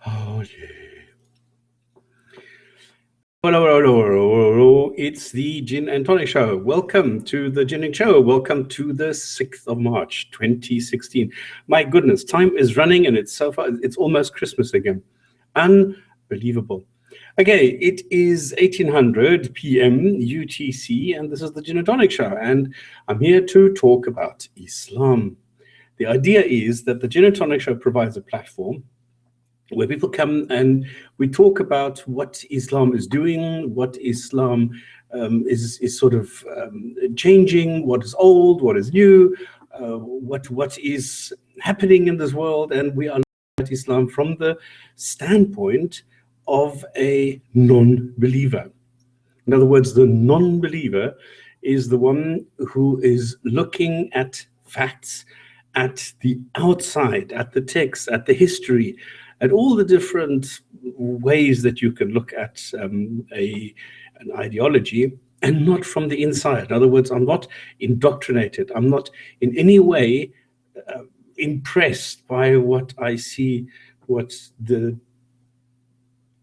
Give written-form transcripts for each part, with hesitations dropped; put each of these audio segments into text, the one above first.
Oh, yeah. Hello. It's the Gin and Tonic Show. Welcome to the Gin and Show. Welcome to the 6th of March, 2016. My goodness, time is running and it's so far, it's almost Christmas again. Unbelievable. Okay, it is 1800 p.m. UTC, and this is the Gin and Tonic Show, and I'm here to talk about Islam. The idea is that the Gin and Tonic Show provides a platform where people come and we talk about what Islam is doing, what Islam is sort of changing, what is old, what is new, what is happening in this world, and we are looking at Islam from the standpoint of a non-believer. In other words, the non-believer is the one who is looking at facts, at the outside, at the text, at the history, at all the different ways that you can look at an ideology, and not from the inside. In other words, I'm not indoctrinated. I'm not in any way impressed by what I see, what the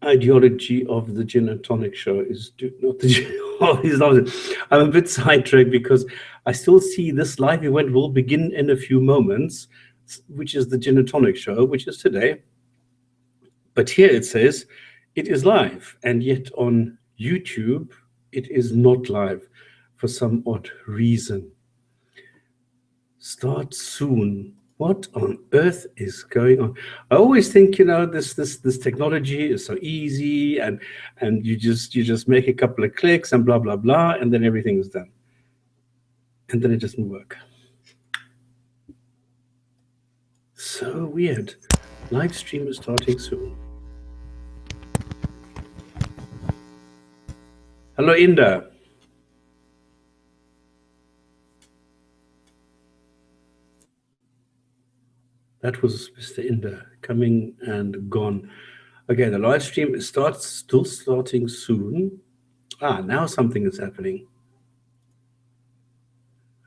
ideology of the Gin and Tonic Show is not the I'm a bit sidetracked because I still see this live event will begin in a few moments, which is the Gin and Tonic Show, which is today. But here it says it is live, and yet on YouTube it is not live for some odd reason. Start soon. What on earth is going on? I always think, this technology is so easy, and you just make a couple of clicks and blah blah blah, and then everything is done. And then it doesn't work. So weird. Live stream is starting soon. Hello, Inda. That was Mr. Inda coming and gone. Okay, the live stream is still starting soon. Now something is happening.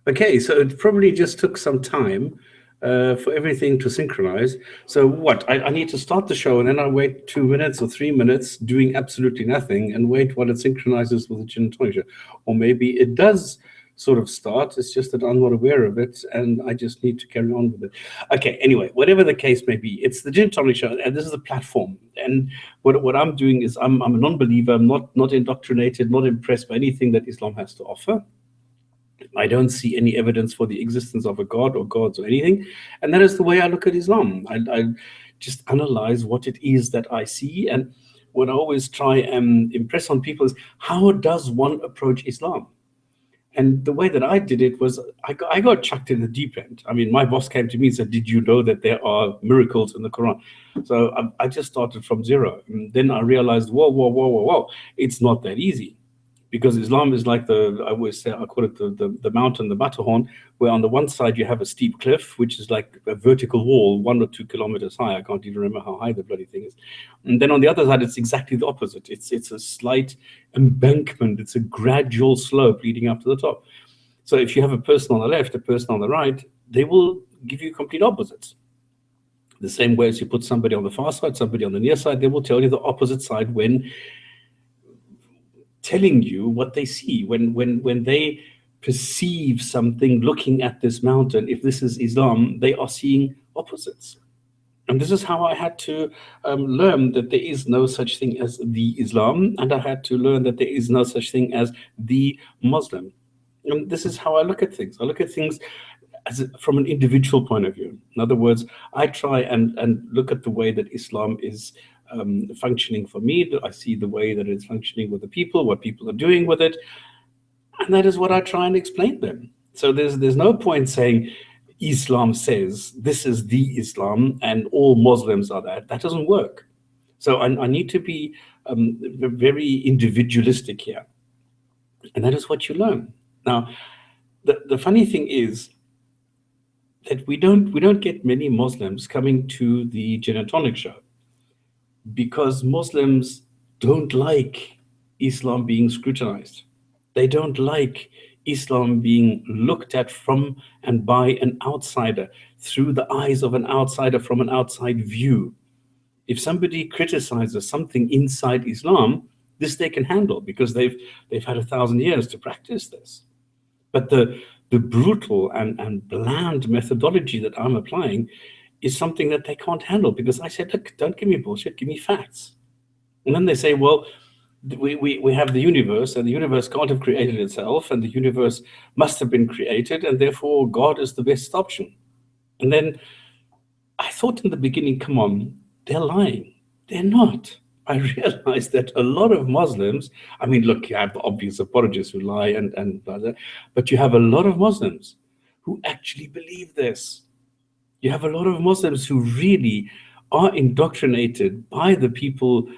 Okay, so it probably just took some time for everything to synchronize. So what? I need to start the show and then I wait 2 minutes or 3 minutes doing absolutely nothing and wait while it synchronizes with the Gin and Tonic Show. Or maybe it does sort of start. It's just that I'm not aware of it and I just need to carry on with it. Okay, anyway, whatever the case may be, it's the Gin and Tonic Show, and this is a platform. And what I'm doing is I'm a non-believer. I'm not indoctrinated, not impressed by anything that Islam has to offer. I don't see any evidence for the existence of a God or gods or anything. And that is the way I look at Islam. I just analyze what it is that I see. And what I always try and impress on people is, how does one approach Islam? And the way that I did it was I got chucked in the deep end. I mean, my boss came to me and said, did you know that there are miracles in the Quran? So I just started from zero. And then I realized, whoa, it's not that easy. Because Islam is like I always say, I call it the mountain, the Matterhorn, where on the one side you have a steep cliff, which is like a vertical wall, 1 or 2 kilometers high. I can't even remember how high the bloody thing is. And then on the other side, it's exactly the opposite. It's a slight embankment. It's a gradual slope leading up to the top. So if you have a person on the left, a person on the right, they will give you complete opposites. The same way as you put somebody on the far side, somebody on the near side, they will tell you the opposite side when telling you what they see, when they perceive something looking at this mountain. If this is Islam, they are seeing opposites. And this is how I had to learn that there is no such thing as the Islam, and I had to learn that there is no such thing as the Muslim. And this is how I look at things. I look at things from an individual point of view. In other words, I try and look at the way that Islam is functioning for me. I see the way that it's functioning with the people, what people are doing with it, and that is what I try and explain to them. So there's no point saying Islam says this is the Islam and all Muslims are that. That doesn't work. So I need to be very individualistic here, and that is what you learn. Now, the funny thing is that we don't get many Muslims coming to the Gin and Tonic Show, because Muslims don't like Islam being scrutinized. They don't like Islam being looked at from and by an outsider, through the eyes of an outsider, from an outside view. If somebody criticizes something inside Islam, this they can handle because they've had 1,000 years to practice this. But the brutal and bland methodology that I'm applying is something that they can't handle, because I said, look, don't give me bullshit, give me facts. And then they say, well, we have the universe, and the universe can't have created itself, and the universe must have been created, and therefore God is the best option. And then I thought in the beginning, come on, they're lying. They're not. I realized that a lot of Muslims, I mean, look, you have the obvious apologists who lie and blah, blah, but you have a lot of Muslims who actually believe this. You have a lot of Muslims who really are indoctrinated by the people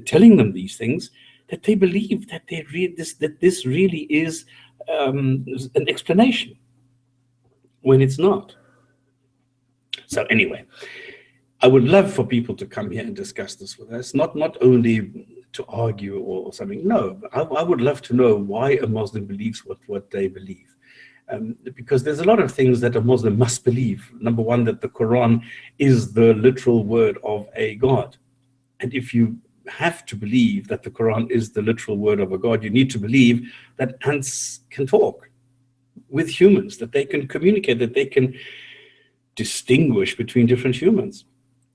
telling them these things, that they believe that this really is an explanation when it's not. So anyway, I would love for people to come here and discuss this with us, not only to argue or something. No, I would love to know why a Muslim believes what they believe. Because there's a lot of things that a Muslim must believe. Number one, that the Quran is the literal word of a God. And if you have to believe that the Quran is the literal word of a God, you need to believe that ants can talk with humans, that they can communicate, that they can distinguish between different humans,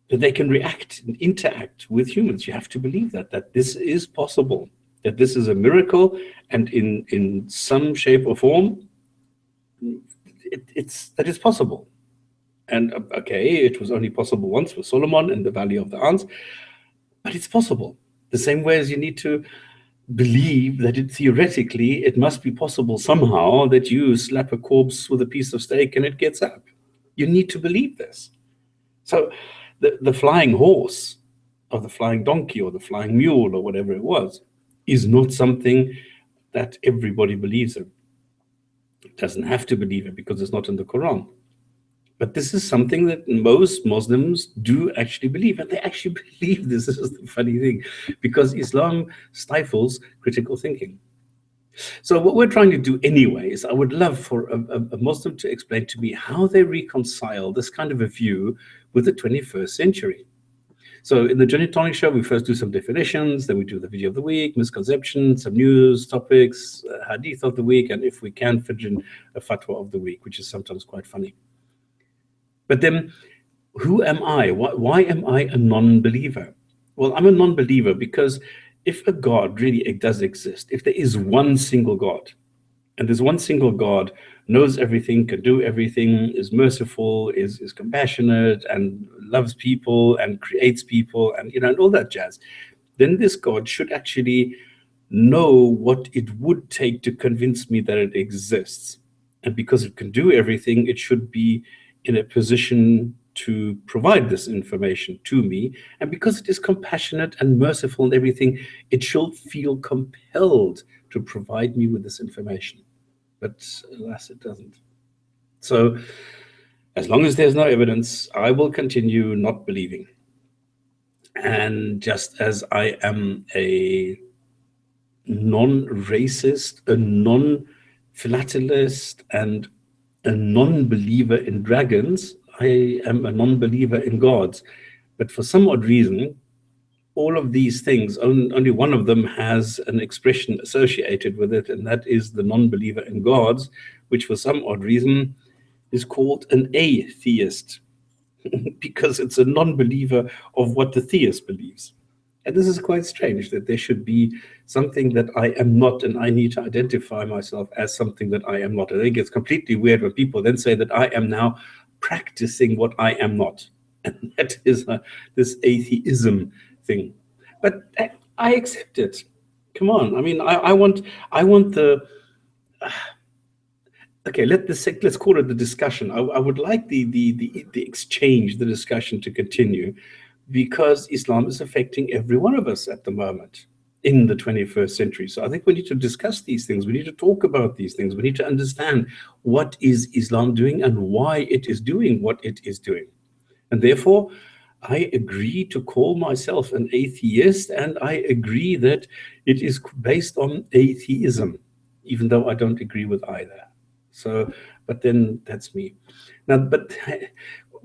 that they can react and interact with humans. You have to believe that this is possible, that this is a miracle, and in some shape or form, that is possible. And okay, it was only possible once for Solomon in the Valley of the Ants, but it's possible. The same way as you need to believe that theoretically it must be possible somehow that you slap a corpse with a piece of steak and it gets up. You need to believe this. So the flying horse or the flying donkey or the flying mule or whatever it was is not something that everybody believes in. It doesn't have to believe it because it's not in the Quran. But this is something that most Muslims do actually believe, and they actually believe this. This is the funny thing, because Islam stifles critical thinking. So what we're trying to do anyway is, I would love for a Muslim to explain to me how they reconcile this kind of a view with the 21st century. So in the Jinn&Tonic show, we first do some definitions, then we do the video of the week, misconception, some news topics, hadith of the week, and if we can, fit in a fatwa of the week, which is sometimes quite funny. But then, who am I? Why am I a non-believer? Well, I'm a non-believer because if a God really does exist, if there is one single God, and there's one single God, knows everything, can do everything, is merciful, is compassionate, and loves people, and creates people, and and all that jazz, then this God should actually know what it would take to convince me that it exists. And because it can do everything, it should be in a position to provide this information to me. And because it is compassionate and merciful and everything, it should feel compelled to provide me with this information. But alas, it doesn't. So as long as there's no evidence, I will continue not believing. And just as I am a non-racist, a non-philatelist, and a non-believer in dragons, I am a non-believer in gods. But for some odd reason, all of these things, only one of them has an expression associated with it, and that is the non-believer in gods, which for some odd reason is called an atheist, because it's a non-believer of what the theist believes. And this is quite strange, that there should be something that I am not, and I need to identify myself as something that I am not. I think it's completely weird when people then say that I am now practicing what I am not. And that is this atheism thing. But I accept it. Come on. I mean, I want the... Okay, let's call it the discussion. I would like the exchange, the discussion to continue, because Islam is affecting every one of us at the moment in the 21st century. So I think we need to discuss these things. We need to talk about these things. We need to understand what is Islam doing and why it is doing what it is doing. And therefore, I agree to call myself an atheist, and I agree that it is based on atheism, even though I don't agree with either. So, but then that's me. Now, but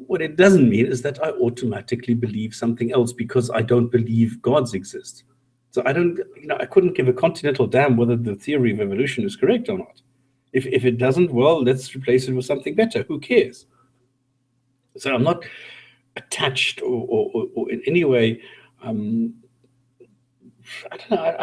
what it doesn't mean is that I automatically believe something else because I don't believe gods exist. So I don't, I couldn't give a continental damn whether the theory of evolution is correct or not. If it doesn't, well, let's replace it with something better. Who cares? So I'm not attached or in any way. I don't know.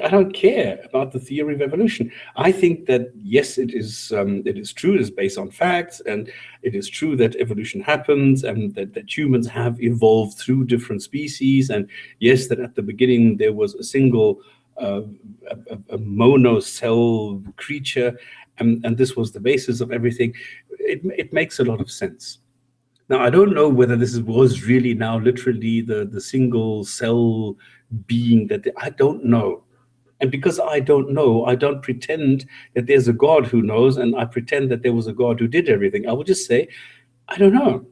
I don't care about the theory of evolution. I think that yes, it is true. It is based on facts, and it is true that evolution happens, and that humans have evolved through different species. And yes, that at the beginning there was a single a monocell creature, and this was the basis of everything. It makes a lot of sense. Now, I don't know whether this was really now literally the single cell being I don't know. And because I don't know, I don't pretend that there's a God who knows, and I pretend that there was a God who did everything. I will just say, I don't know.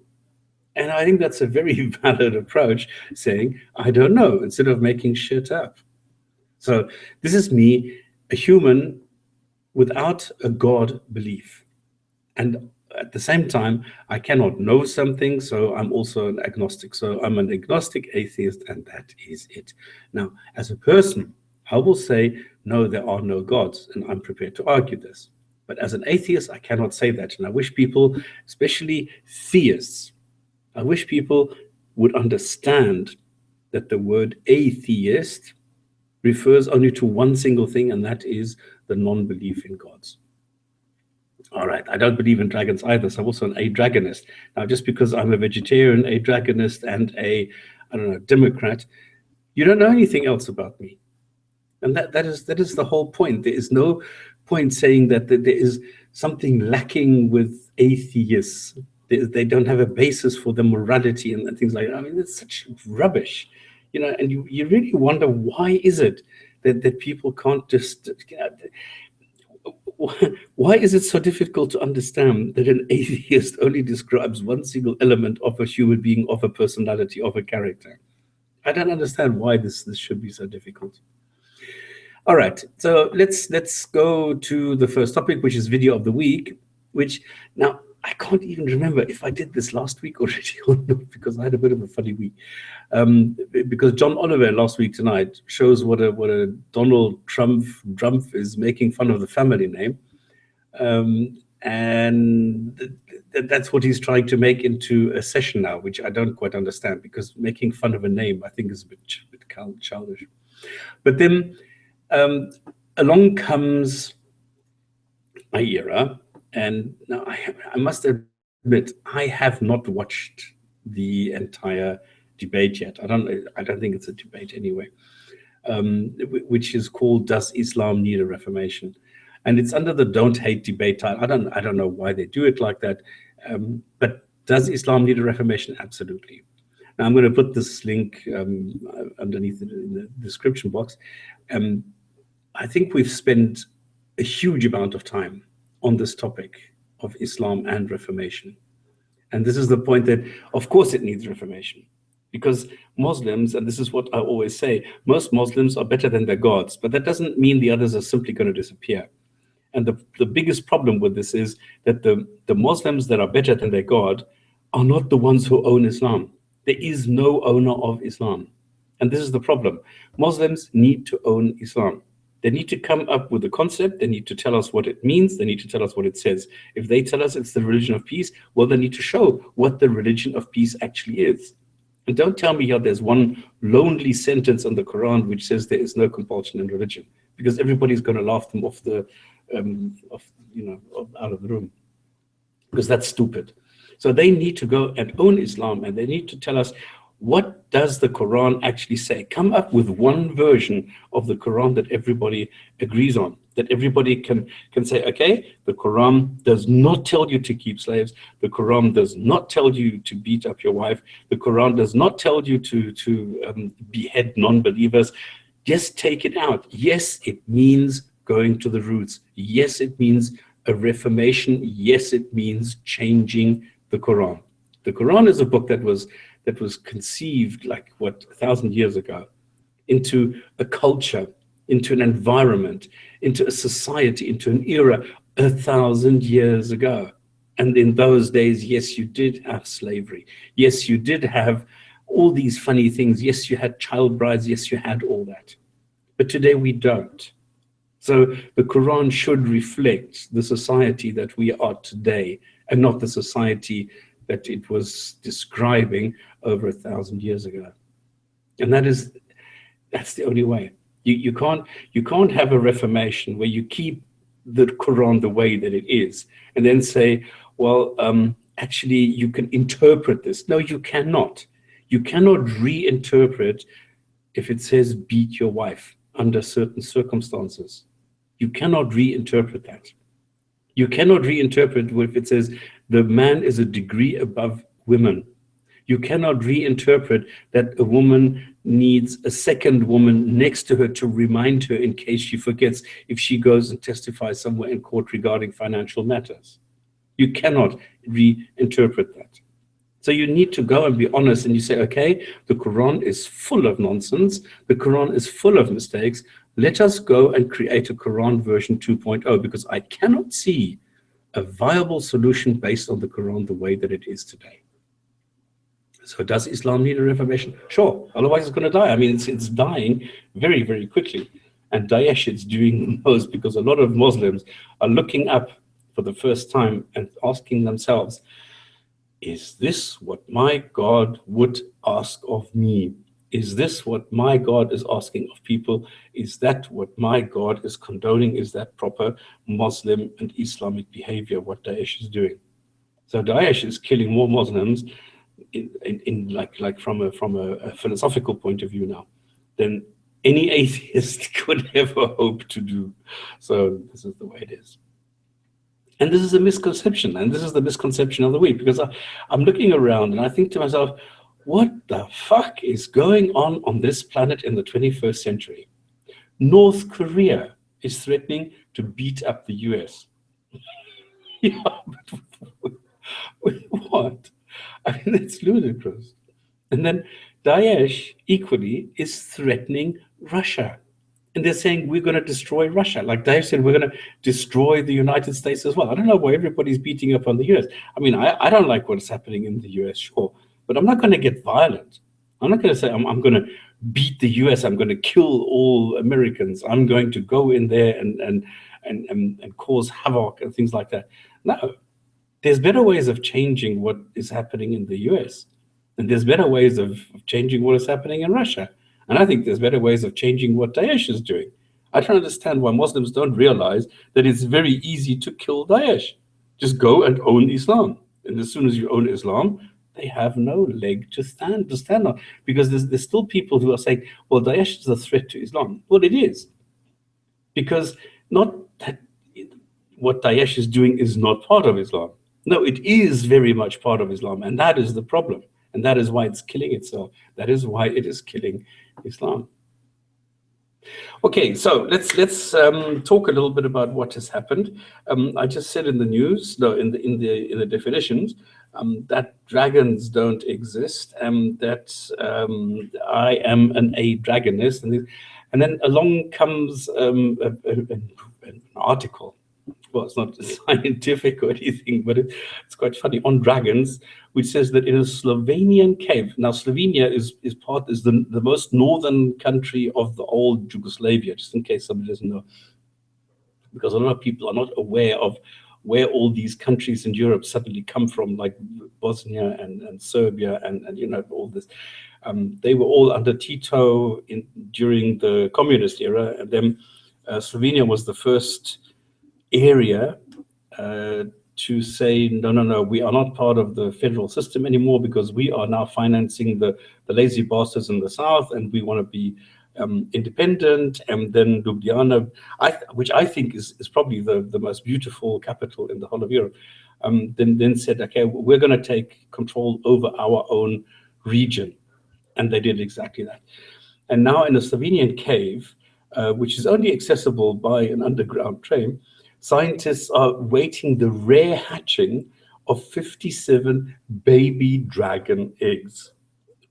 And I think that's a very valid approach, saying, I don't know, instead of making shit up. So this is me, a human without a God belief. And at the same time, I cannot know something, so I'm also an agnostic. So I'm an agnostic atheist, and that is it. Now, as a person, I will say, no, there are no gods, and I'm prepared to argue this. But as an atheist, I cannot say that. And I wish people, especially theists, I wish people would understand that the word atheist refers only to one single thing, and that is the non-belief in gods. All right, I don't believe in dragons either, so I'm also an a-dragonist. Now, just because I'm a vegetarian, a dragonist, and I don't know, Democrat, you don't know anything else about me. And that is the whole point. There is no point saying that there is something lacking with atheists. They don't have a basis for their morality and things like that. I mean, it's such rubbish, and you really wonder, why is it that people can't just... Why is it so difficult to understand that an atheist only describes one single element of a human being, of a personality, of a character? I don't understand why this should be so difficult. All right, so let's go to the first topic, which is video of the week, which now I can't even remember if I did this last week already or not, because I had a bit of a funny week. Because John Oliver last week tonight shows what a Donald Drumpf is making fun of the family name. And that's what he's trying to make into a session now, which I don't quite understand, because making fun of a name, I think, is a bit childish. But then along comes iERA, and now I must admit, I have not watched the entire debate yet. I don't think it's a debate anyway, which is called "Does Islam Need a Reformation?" And it's under the "Don't Hate" debate title. I don't know why they do it like that, but does Islam need a reformation? Absolutely. Now I'm going to put this link underneath in the description box. I think we've spent a huge amount of time on this topic of Islam and reformation. And this is the point that, of course, it needs reformation. Because Muslims, and this is what I always say, most Muslims are better than their gods, but that doesn't mean the others are simply going to disappear. And the biggest problem with this is that the Muslims that are better than their God are not the ones who own Islam. There is no owner of Islam. And this is the problem. Muslims need to own Islam. They need to come up with a concept. They need to tell us what it means. They need to tell us what it says. If they tell us it's the religion of peace, well, they need to show what the religion of peace actually is. And don't tell me here there's one lonely sentence in the Qur'an which says there is no compulsion in religion, because everybody's going to laugh them off out of the room, because that's stupid. So they need to go and own Islam, and they need to tell us, what does the Quran actually say? Come up with one version of the Quran that everybody agrees on, that everybody can say, okay, the Quran does not tell you to keep slaves. The Quran does not tell you to beat up your wife. The Quran does not tell you to behead non-believers. Just take it out. Yes, it means going to the roots. Yes, it means a reformation. Yes, it means changing the Quran. The Quran is a book that was conceived, 1,000 years ago, into a culture, into an environment, into a society, into an era 1,000 years ago. And in those days, yes, you did have slavery. Yes, you did have all these funny things. Yes, you had child brides. Yes, you had all that. But today we don't. So the Quran should reflect the society that we are today, and not the society that it was describing over 1,000 years ago. And that's the only way. You can't have a reformation where you keep the Quran the way that it is and then say, well, actually you can interpret this. No, you cannot. You cannot reinterpret if it says beat your wife under certain circumstances. You cannot reinterpret that. You cannot reinterpret if it says the man is a degree above women. You cannot reinterpret that a woman needs a second woman next to her to remind her in case she forgets if she goes and testifies somewhere in court regarding financial matters. You cannot reinterpret that. So you need to go and be honest and you say, okay, the Quran is full of nonsense. The Quran is full of mistakes. Let us go and create a Quran version 2.0 because I cannot see a viable solution based on the Quran the way that it is today. So does Islam need a reformation? Sure, otherwise it's going to die. I mean, it's dying very, very quickly. And Daesh is doing the most because a lot of Muslims are looking up for the first time and asking themselves, is this what my God would ask of me? Is this what my God is asking of people? Is that what my God is condoning? Is that proper Muslim and Islamic behavior, what Daesh is doing? So Daesh is killing more Muslims in like from a philosophical point of view now than any atheist could ever hope to do. So this is the way it is. And this is a misconception, and this is the misconception of the week, because I'm looking around and I think to myself, what the fuck is going on this planet in the 21st century? North Korea is threatening to beat up the US. Yeah, but what? I mean, that's ludicrous. And then Daesh equally is threatening Russia. And they're saying we're going to destroy Russia. Like Daesh said, we're going to destroy the United States as well. I don't know why everybody's beating up on the US. I mean, I don't like what's happening in the US, sure. But I'm not going to get violent. I'm not going to say I'm going to beat the US. I'm going to kill all Americans. I'm going to go in there and cause havoc and things like that. No. There's better ways of changing what is happening in the US. And there's better ways of changing what is happening in Russia. And I think there's better ways of changing what Daesh is doing. I don't understand why Muslims don't realize that it's very easy to kill Daesh. Just go and own Islam. And as soon as you own Islam, they have no leg to stand on. Because there's still people who are saying, well, Daesh is a threat to Islam. Well, it is. Because not that what Daesh is doing is not part of Islam. No, it is very much part of Islam, and that is the problem. And that is why it's killing itself. That is why it is killing Islam. Okay, so let's talk a little bit about what has happened. I just said in the news, no, in the definitions, that dragons don't exist, and that I am an dragonist, and then along comes an article. Well, it's not scientific or anything, but it's quite funny, on dragons, which says that in a Slovenian cave. Now, Slovenia is the most northern country of the old Yugoslavia, just in case somebody doesn't know, because a lot of people are not aware of where all these countries in Europe suddenly come from, like Bosnia and Serbia and you know, all this. They were all under Tito during the communist era, and then Slovenia was the first area to say, no, we are not part of the federal system anymore because we are now financing the lazy bastards in the south, and we want to be independent. And then Ljubljana, which I think is probably the most beautiful capital in the whole of Europe, then said, okay, we're going to take control over our own region. And they did exactly that. And now in a Slovenian cave, which is only accessible by an underground train, scientists are waiting the rare hatching of 57 baby dragon eggs.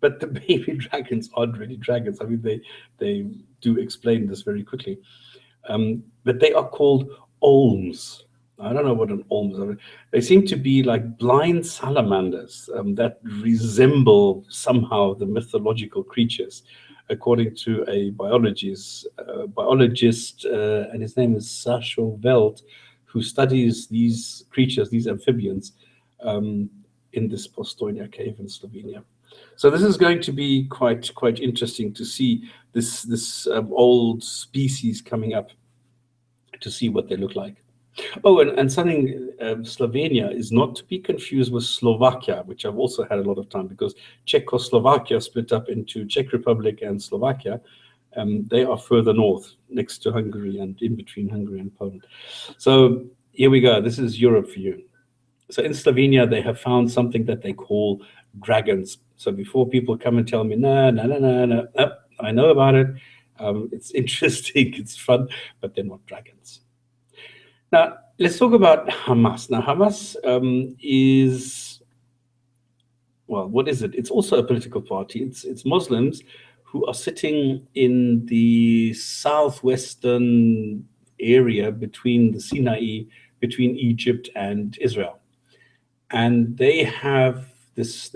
But the baby dragons aren't really dragons. I mean, they do explain this very quickly. But they are called olms. I don't know what an alms are. They seem to be like blind salamanders that resemble somehow the mythological creatures, according to a biologist, and his name is Sascho Welt, who studies these creatures, these amphibians, um, in this Postojna cave in Slovenia. So this is going to be quite interesting to see this old species coming up, to see what they look like. Oh, and something, Slovenia is not to be confused with Slovakia, which I've also had a lot of time, because Czechoslovakia split up into Czech Republic and Slovakia. They are further north, next to Hungary and in between Hungary and Poland. So here we go. This is Europe for you. So in Slovenia, they have found something that they call dragons. So before people come and tell me, no, I know about it. It's interesting, it's fun, but they're not dragons. Now, let's talk about Hamas. Now, Hamas is, well, what is it? It's also a political party. It's Muslims who are sitting in the southwestern area between the Sinai, between Egypt and Israel. And they have this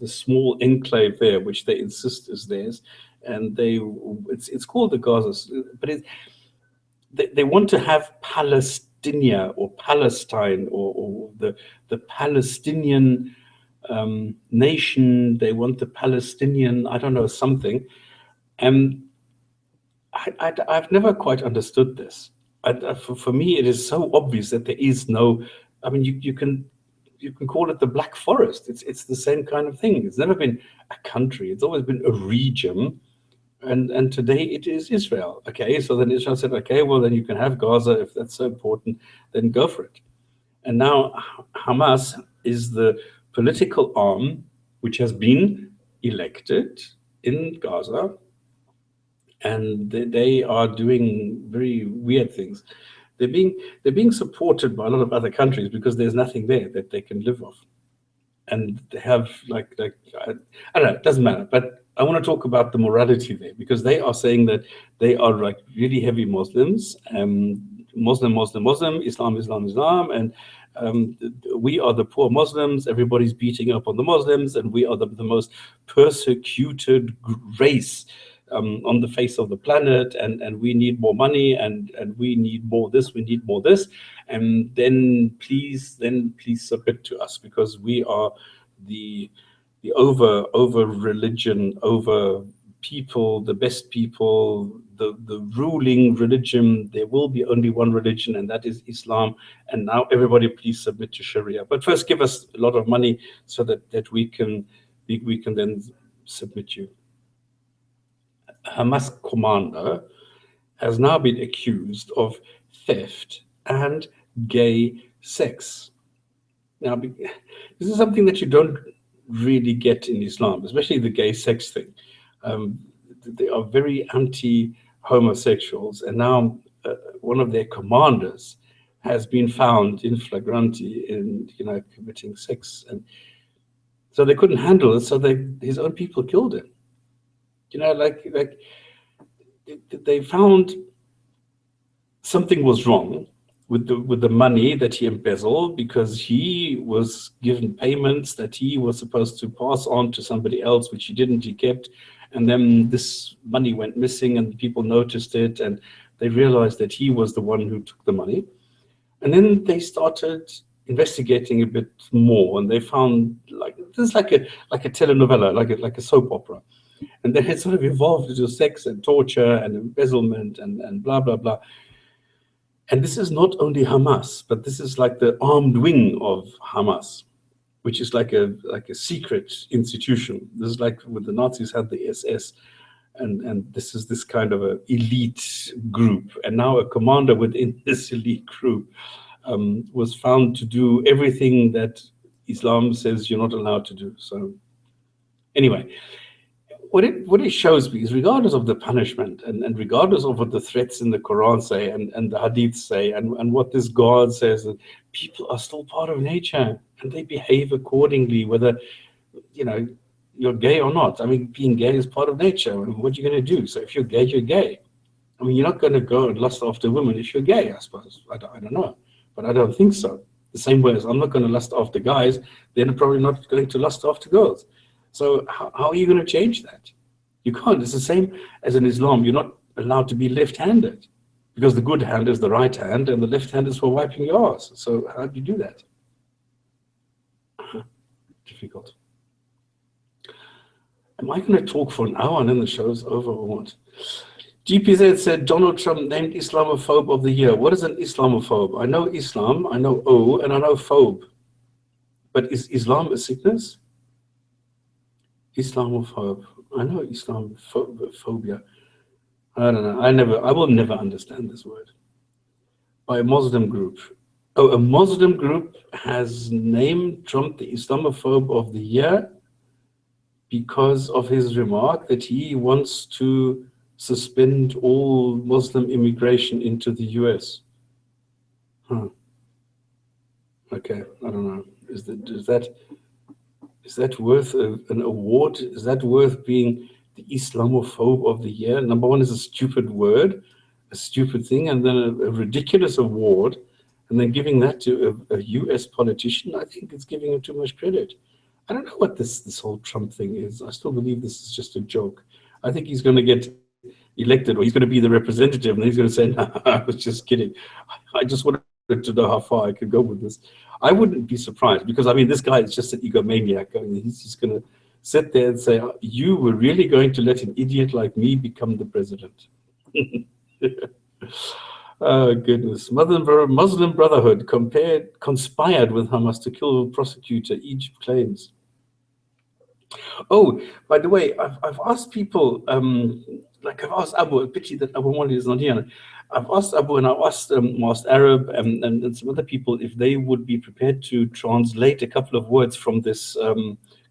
small enclave there, which they insist is theirs. And it's called the Gaza, but they want to have Palestine or Palestine or the Palestinian nation. They want the Palestinian, I don't know, something. And I've never quite understood this. For me, it is so obvious that there is no. I mean, you can call it the Black Forest. It's the same kind of thing. It's never been a country. It's always been a region. And today it is Israel. Okay, so then Israel said, okay, well, then you can have Gaza if that's so important, then go for it. And now Hamas is the political arm which has been elected in Gaza, and they are doing very weird things. They're being supported by a lot of other countries because there's nothing there that they can live off. And they have like I don't know, it doesn't matter. But I want to talk about the morality there, because they are saying that they are like really heavy Muslims, Muslim, Islam, and we are the poor Muslims. Everybody's beating up on the Muslims, and we are the most persecuted race on the face of the planet, and we need more money, and we need more this, we need more this, and then please submit to us, because we are the over religion, over people, the best people, the ruling religion. There will be only one religion, and that is Islam. And now everybody please submit to Sharia. But first give us a lot of money so that we can then submit you. Hamas commander has now been accused of theft and gay sex. Now, this is something that you don't really get in Islam, especially the gay sex thing. They are very anti-homosexuals, and now one of their commanders has been found in flagranti in committing sex, and so they couldn't handle it. So his own people killed him. They found something was wrong with the money that he embezzled, because he was given payments that he was supposed to pass on to somebody else, which he didn't, he kept. And then this money went missing, and people noticed it, and they realized that he was the one who took the money. And then they started investigating a bit more, and they found this is like a telenovela, like a soap opera. And then it sort of evolved into sex and torture and embezzlement and blah, blah, blah. And this is not only Hamas, but this is like the armed wing of Hamas, which is like a secret institution. This is like when the Nazis had the SS, and this is this kind of an elite group. And now a commander within this elite group was found to do everything that Islam says you're not allowed to do. So anyway, what it shows me is, regardless of the punishment and regardless of what the threats in the Quran say and the Hadith say and what this God says, that people are still part of nature and they behave accordingly, whether you're gay or not. I mean, being gay is part of nature. I mean, what are you going to do? So if you're gay, you're gay. I mean, you're not going to go and lust after women if you're gay, I suppose. I don't know. but I don't think so. The same way as I'm not going to lust after guys, they're probably not going to lust after girls. So how are you going to change that? You can't. It's the same as in Islam. You're not allowed to be left-handed because the good hand is the right hand and the left hand is for wiping your ass. So how do you do that? Difficult. Am I going to talk for an hour and then the show's over or what? GPZ said Donald Trump named Islamophobe of the year. What is an Islamophobe? I know Islam, I know O, and I know phobe. But is Islam a sickness? Islamophobe. I know Islamophobia. I don't know. I will never understand this word. By a Muslim group. Oh, a Muslim group has named Trump the Islamophobe of the year because of his remark that he wants to suspend all Muslim immigration into the US. Huh. Okay, I don't know. Is that worth an award? Is that worth being the Islamophobe of the year? Number one is a stupid word, a stupid thing, and then a ridiculous award, and then giving that to a US politician. I think it's giving him too much credit. I don't know what this whole Trump thing is. I still believe this is just a joke. I think he's going to get elected, or he's going to be the representative, and he's going to say, "No, I was just kidding. I just wanted to know how far I could go with this." I wouldn't be surprised, because I mean, this guy is just an egomaniac. I mean, he's just going to sit there and say, "You were really going to let an idiot like me become the president?" Oh goodness! Muslim Brotherhood conspired with Hamas to kill prosecutor. Egypt claims. Oh, by the way, I've asked people, like I've asked Abu, pity that Abu Mali is not here. I've asked Abu and I asked Arab and some other people if they would be prepared to translate a couple of words from this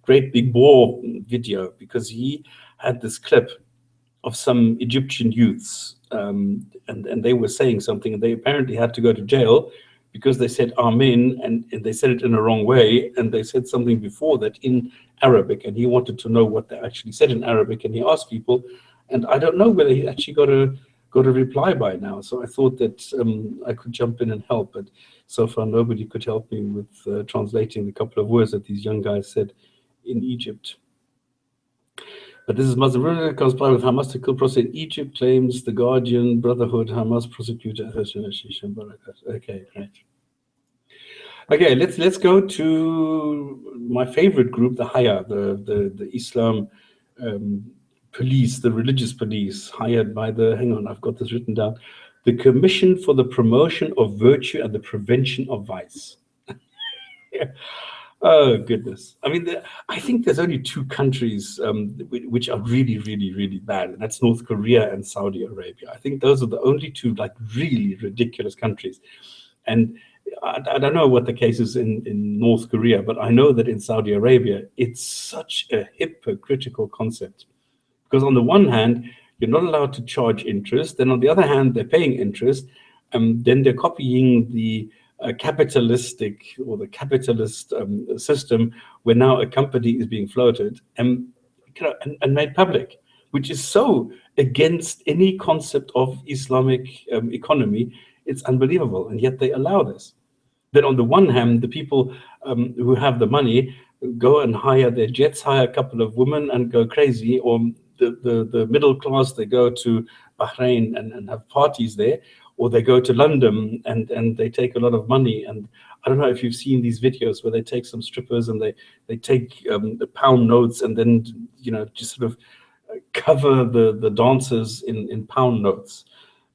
great big war video, because he had this clip of some Egyptian youths and they were saying something, and they apparently had to go to jail because they said Amen, and they said it in a wrong way, and they said something before that in Arabic, and he wanted to know what they actually said in Arabic, and he asked people, and I don't know whether he actually got a reply by now. So I thought that I could jump in and help, but so far nobody could help me with translating the couple of words that these young guys said in Egypt. But this is Muslim Brotherhood conspired with Hamas to kill prosecutor. Egypt claims the Guardian Brotherhood Hamas prosecutor. Okay, great. Okay, let's go to my favorite group, the Haia, the Islam police, the religious police hired by the, hang on, I've got this written down, the Commission for the Promotion of Virtue and the Prevention of Vice. Yeah. Oh goodness! I mean, I think there's only two countries which are really, really, really bad, and that's North Korea and Saudi Arabia. I think those are the only two like really ridiculous countries. And I don't know what the case is in North Korea, but I know that in Saudi Arabia, it's such a hypocritical concept. Because on the one hand, you're not allowed to charge interest, then on the other hand, they're paying interest, then they're copying the capitalistic or the capitalist system, where now a company is being floated and made public, which is so against any concept of Islamic economy. It's unbelievable, and yet they allow this. Then on the one hand, the people who have the money go and hire their jets, hire a couple of women and go crazy, or the middle class, they go to Bahrain and have parties there, or they go to London and they take a lot of money. And I don't know if you've seen these videos where they take some strippers and they take the pound notes and then, you know, just sort of cover the dancers in pound notes.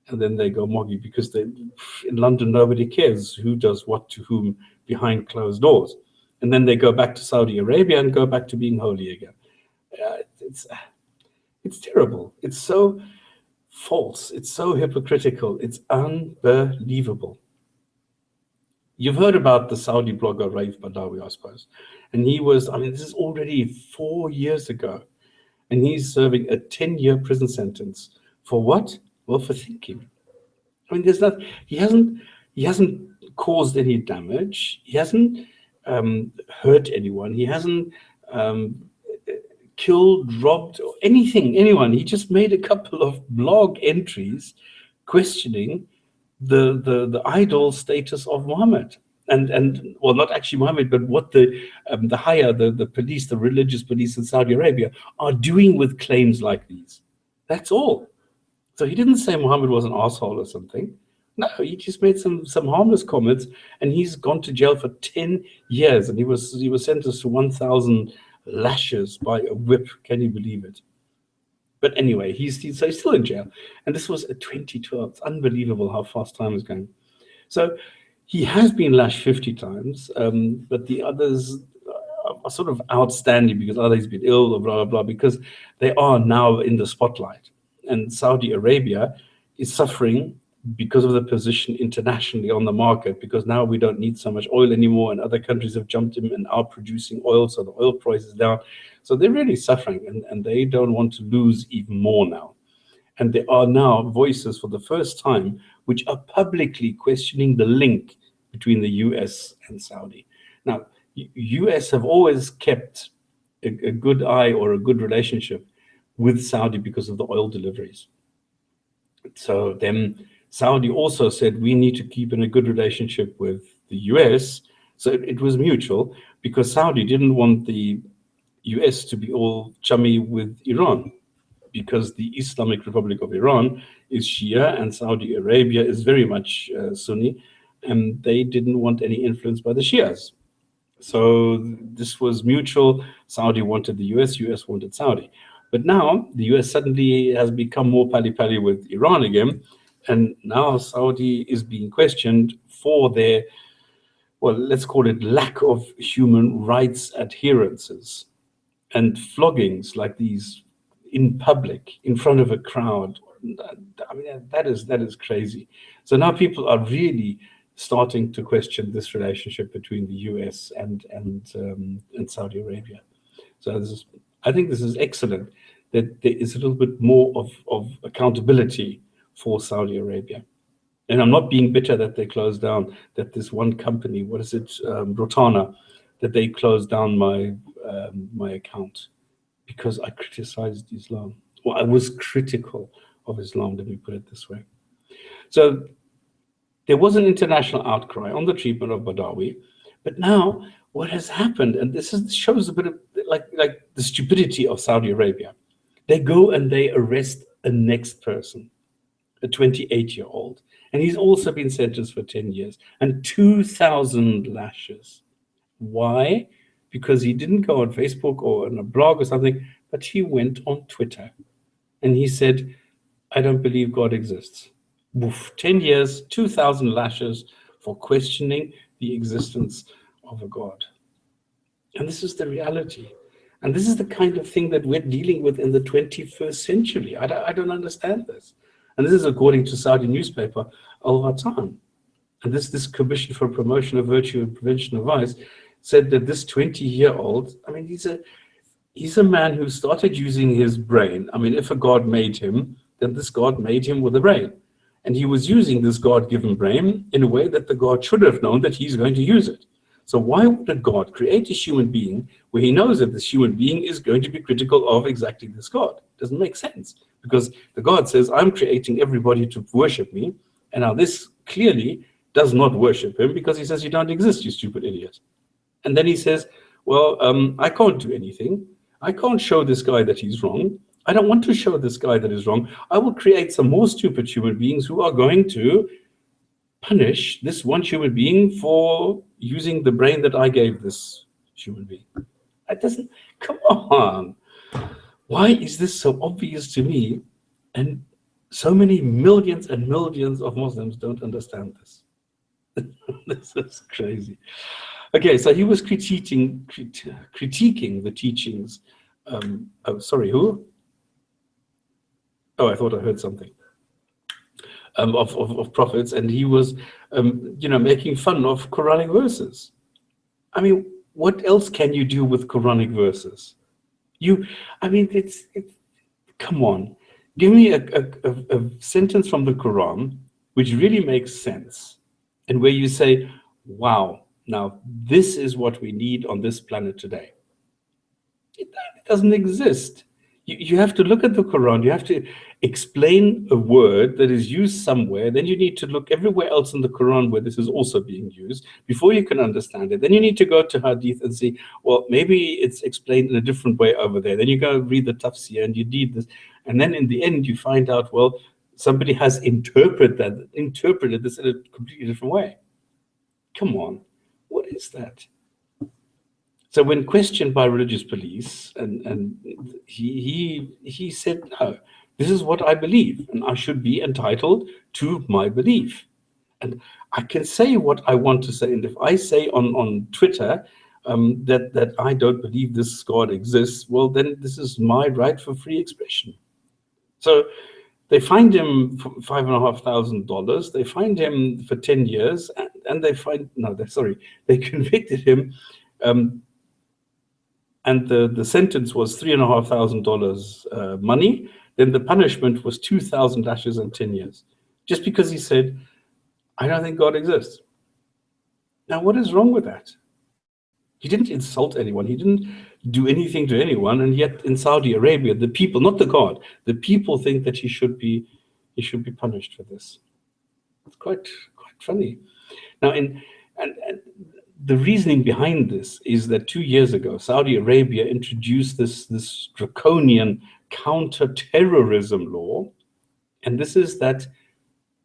And then they go moggy, because in London, nobody cares who does what to whom behind closed doors. And then they go back to Saudi Arabia and go back to being holy again. It's terrible. It's so false. It's so hypocritical. It's unbelievable. You've heard about the Saudi blogger Raif Badawi, I suppose. And he was, I mean, this is already 4 years ago. And he's serving a 10-year prison sentence. For what? Well, for thinking. I mean, he hasn't caused any damage. He hasn't hurt anyone. He hasn't killed, robbed, or anyone. He just made a couple of blog entries questioning the idol status of Muhammad. And well, not actually Muhammad, but what the Haia, the police, the religious police in Saudi Arabia are doing with claims like these. That's all. So he didn't say Muhammad was an asshole or something. No, he just made some harmless comments, and he's gone to jail for 10 years, and he was sentenced to 1,000 lashes by a whip. Can you believe it? But anyway, he's still in jail, and this was 2012. It's unbelievable how fast time is going. So he has been lashed 50 times, but the others are sort of outstanding because either he's been ill or blah, blah, blah, because they are now in the spotlight. And Saudi Arabia is suffering because of the position internationally on the market, because now we don't need so much oil anymore, and other countries have jumped in and are producing oil, so the oil price is down. So they're really suffering, and they don't want to lose even more now. And there are now voices for the first time which are publicly questioning the link between the US and Saudi. Now, US have always kept a good eye or a good relationship with Saudi because of the oil deliveries. So then Saudi also said, we need to keep in a good relationship with the US. So it was mutual, because Saudi didn't want the US to be all chummy with Iran, because the Islamic Republic of Iran is Shia and Saudi Arabia is very much Sunni, and they didn't want any influence by the Shias. So this was mutual. Saudi wanted the US wanted Saudi. But now the US suddenly has become more pally-pally with Iran again, and now Saudi is being questioned for their, well, let's call it lack of human rights adherences and floggings like these in public, in front of a crowd. I mean, that is crazy. So now people are really starting to question this relationship between the US and Saudi Arabia. So I think this is excellent, that there is a little bit more of accountability for Saudi Arabia. And I'm not being bitter that they closed down, that this one company, what is it, Rotana, that they closed down my account because I criticized Islam. Well, I was critical of Islam, let me put it this way. So there was an international outcry on the treatment of Badawi, but now what has happened, and this shows a bit of like the stupidity of Saudi Arabia. They go and they arrest a next person, a 28-year-old, and he's also been sentenced for 10 years and 2,000 lashes. Why? Because he didn't go on Facebook or on a blog or something, but he went on Twitter and he said, I don't believe God exists. Oof, 10 years, 2,000 lashes for questioning the existence of a God. And this is the reality. And this is the kind of thing that we're dealing with in the 21st century. I don't understand this. And this is according to Saudi newspaper, Al-Watan. And this Commission for Promotion of Virtue and Prevention of Vice said that this 20-year-old, I mean, he's a man who started using his brain. I mean, if a God made him, then this God made him with a brain. And he was using this God-given brain in a way that the God should have known that he's going to use it. So why would a God create a human being where he knows that this human being is going to be critical of exactly this God? It doesn't make sense, because the God says, I'm creating everybody to worship me. And now this clearly does not worship him, because he says, you don't exist, you stupid idiot. And then he says, well, I can't do anything. I can't show this guy that he's wrong. I don't want to show this guy that is wrong. I will create some more stupid human beings who are going to punish this one human being for using the brain that I gave this human being. It doesn't, come on. Why is this so obvious to me? And so many millions and millions of Muslims don't understand this. This is crazy. Okay, so he was critiquing the teachings. Oh, sorry, who? Oh, I thought I heard something. Of prophets, and he was, making fun of Quranic verses. I mean, what else can you do with Quranic verses? It's come on, give me a sentence from the Quran which really makes sense, and where you say, wow, now this is what we need on this planet today. It doesn't exist. You have to look at the Quran, you have to explain a word that is used somewhere, then you need to look everywhere else in the Quran where this is also being used before you can understand it. Then you need to go to Hadith and see, well, maybe it's explained in a different way over there. Then you go read the tafsir and you read this. And then in the end, you find out, well, somebody has interpreted this in a completely different way. Come on, what is that? So when questioned by religious police, and he said, no, this is what I believe, and I should be entitled to my belief. And I can say what I want to say. And if I say on Twitter that I don't believe this God exists, well, then this is my right for free expression. So they fined him for $5,500. They fined him for 10 years, and they convicted him. And the sentence was $3,500 money. Then the punishment was 2,000 lashes and 10 years, just because he said, I don't think God exists. Now, what is wrong with that? He didn't insult anyone. He didn't do anything to anyone. And yet in Saudi Arabia, the people, not the God, the people think that he should be punished for this. It's quite funny. Now, and the reasoning behind this is that 2 years ago, Saudi Arabia introduced this draconian counter-terrorism law, and this is that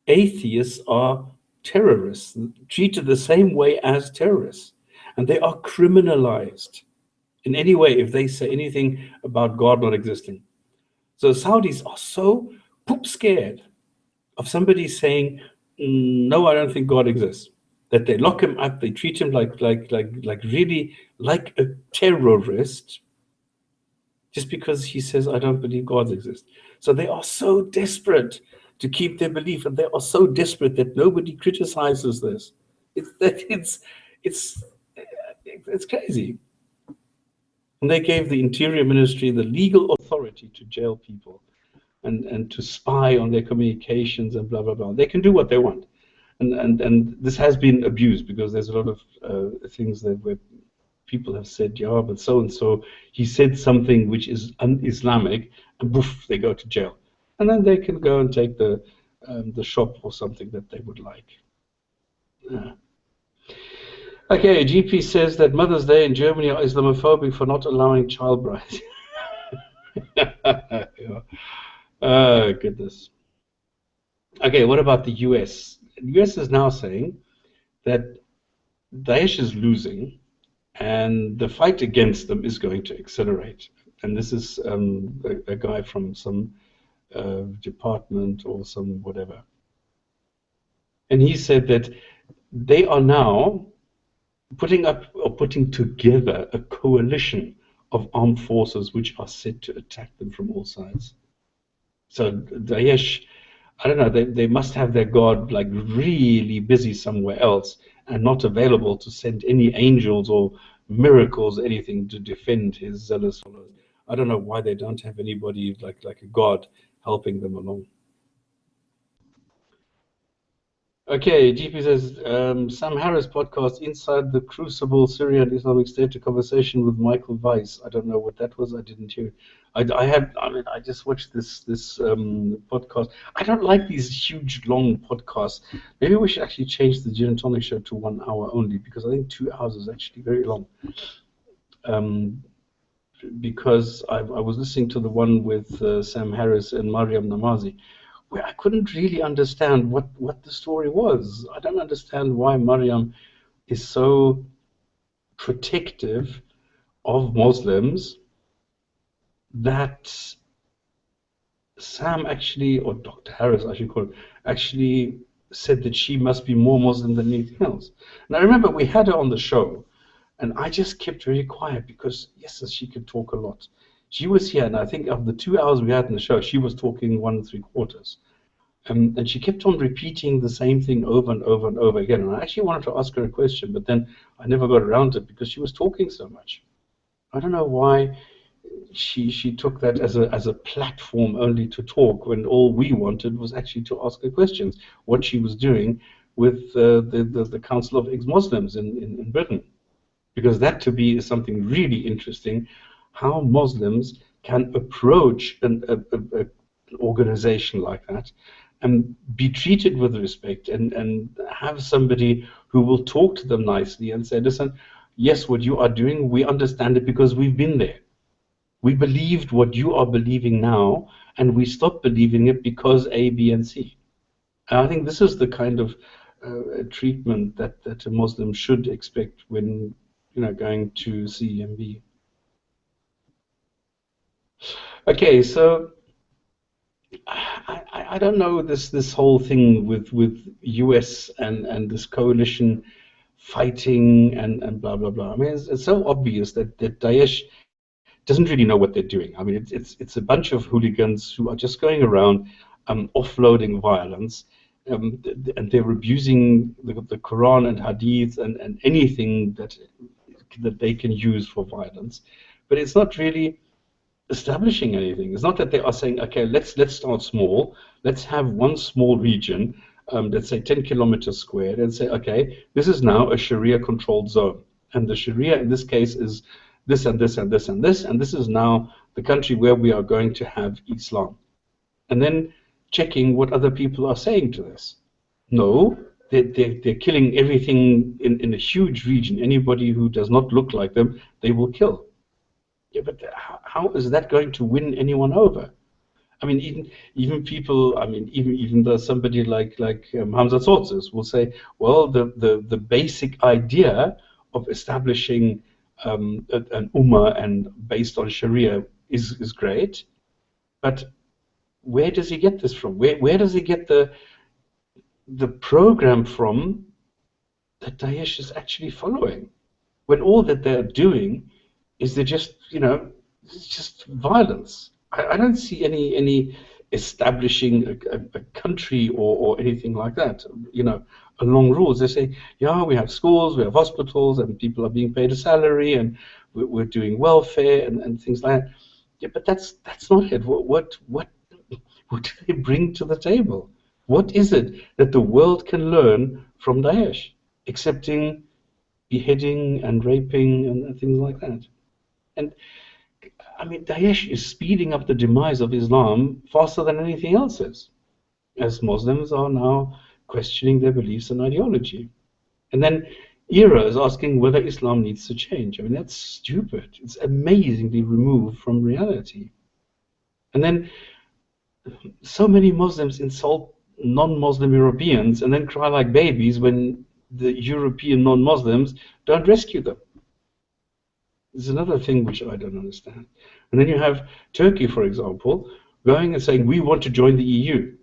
atheists are terrorists, treated the same way as terrorists, and they are criminalized in any way if they say anything about God not existing. So Saudis are so poop scared of somebody saying, no, I don't think God exists, that they lock him up, they treat him like really like a terrorist, just because he says, I don't believe God exists. So they are so desperate to keep their belief, and they are so desperate that nobody criticizes this. It's crazy. And they gave the Interior Ministry the legal authority to jail people and to spy on their communications and blah, blah, blah. They can do what they want. And this has been abused, because there's a lot of things that where people have said, yeah, but so-and-so, he said something which is un-Islamic, and poof, they go to jail. And then they can go and take the shop or something that they would like. Yeah. Okay, GP says that Mother's Day in Germany are Islamophobic for not allowing child brides. Yeah. Oh, goodness. Okay, what about the US? The US is now saying that Daesh is losing, and the fight against them is going to accelerate. And this is a guy from some department or some whatever. And he said that they are now putting up or putting together a coalition of armed forces which are set to attack them from all sides. So Daesh, I don't know, they must have their God like really busy somewhere else and not available to send any angels or miracles, anything to defend his zealous followers. I don't know why they don't have anybody like a God helping them along. Okay, GP says, Sam Harris podcast, Inside the Crucible, Syria and Islamic State, a conversation with Michael Weiss. I don't know what that was. I didn't hear. I just watched this podcast. I don't like these huge, long podcasts. Maybe we should actually change the Jinn&Tonic show to 1 hour only, because I think 2 hours is actually very long. Because I was listening to the one with Sam Harris and Mariam Namazi, where I couldn't really understand what the story was. I don't understand why Mariam is so protective of Muslims that Sam actually, or Dr. Harris, I should call it, actually said that she must be more Muslim than anything else. And I remember we had her on the show, and I just kept very quiet because, yes, she could talk a lot. She was here, and I think of the 2 hours we had in the show, she was talking 1 3/4. And she kept on repeating the same thing over and over and over again. And I actually wanted to ask her a question, but then I never got around to it because she was talking so much. I don't know why she took that as a platform only to talk, when all we wanted was actually to ask her questions, what she was doing with the Council of Ex-Muslims in Britain. Because that, to me, is something really interesting, how Muslims can approach an organization like that and be treated with respect, and have somebody who will talk to them nicely and say, listen, yes, what you are doing, we understand it because we've been there. We believed what you are believing now, and we stopped believing it because A, B, and C. And I think this is the kind of treatment that a Muslim should expect when going to CEMB. Okay, so I don't know this whole thing with US and this coalition fighting and blah blah blah. I mean, it's so obvious that Daesh doesn't really know what they're doing. I mean, it's a bunch of hooligans who are just going around offloading violence, and they're abusing the Qur'an and Hadith and anything that they can use for violence. But it's not really establishing anything. It's not that they are saying, okay, let's start small. Let's have one small region, let's say 10 kilometers squared, and say, okay, this is now a Sharia-controlled zone, and the Sharia in this case is this and this and this and this, and this is now the country where we are going to have Islam. And then checking what other people are saying to this. No, they're killing everything in a huge region. Anybody who does not look like them, they will kill. Yeah, but how is that going to win anyone over? I mean, even people. I mean, even though somebody like Hamza Tsotzis will say, well, the basic idea of establishing an ummah and based on Sharia is great, but where does he get this from? Where does he get the program from that Daesh is actually following? When all that they're doing is they're just, it's just violence. I don't see any establishing a country or anything like that, along rules. They say, yeah, we have schools, we have hospitals, and people are being paid a salary, and we're doing welfare and things like that. Yeah, but that's not it. What do they bring to the table? What is it that the world can learn from Daesh, excepting beheading and raping and things like that? And I mean, Daesh is speeding up the demise of Islam faster than anything else is, as Muslims are now questioning their beliefs and ideology. And then iERA is asking whether Islam needs to change. I mean, that's stupid. It's amazingly removed from reality. And then so many Muslims insult non-Muslim Europeans and then cry like babies when the European non-Muslims don't rescue them. There's another thing which I don't understand. And then you have Turkey, for example, going and saying, we want to join the EU.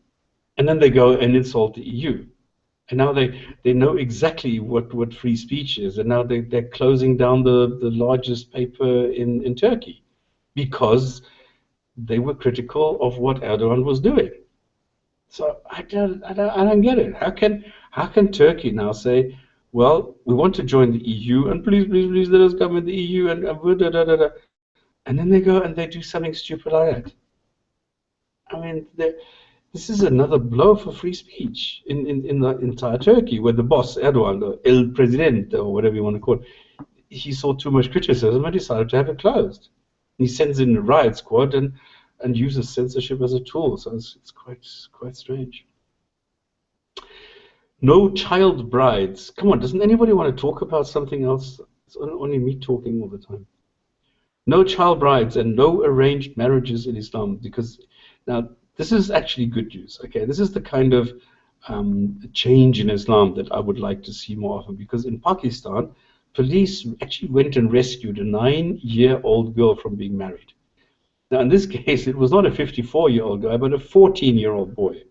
And then they go and insult the EU. And now they know exactly what free speech is. And now they're closing down the largest paper in Turkey because they were critical of what Erdogan was doing. So I don't get it. How can Turkey now say, well, we want to join the EU, and please let us come in the EU, and then they go and they do something stupid like that. I mean, this is another blow for free speech in the entire Turkey, where the boss, Erdogan, or El Presidente, or whatever you want to call it, he saw too much criticism and decided to have it closed. He sends in a riot squad and uses censorship as a tool. So it's quite strange. No child brides. Come on, doesn't anybody want to talk about something else? It's only me talking all the time. No child brides and no arranged marriages in Islam, because now this is actually good news. Okay, this is the kind of change in Islam that I would like to see more often, because in Pakistan, police actually went and rescued a 9-year-old girl from being married. Now, in this case, it was not a 54-year-old guy, but a 14-year-old boy.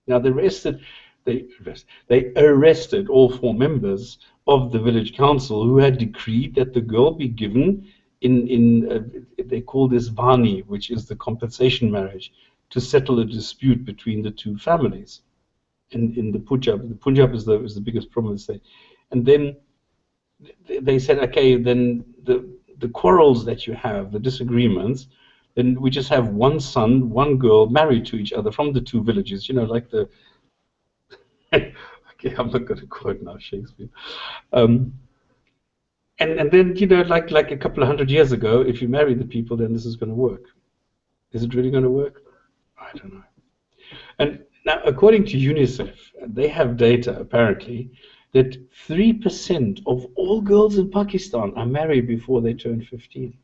Now, they arrested all 4 members of the village council who had decreed that the girl be given they call this vani, which is the compensation marriage, to settle a dispute between the 2 families. In the Punjab is the biggest province there. And then they said, okay, then the quarrels that you have, the disagreements, then we just have one son, one girl married to each other from the 2 villages, like the okay, I'm not going to quote now Shakespeare. And then, like a couple of 100 years ago, if you marry the people, then this is going to work. Is it really going to work? I don't know. And now, according to UNICEF, they have data, apparently, that 3% of all girls in Pakistan are married before they turn 15.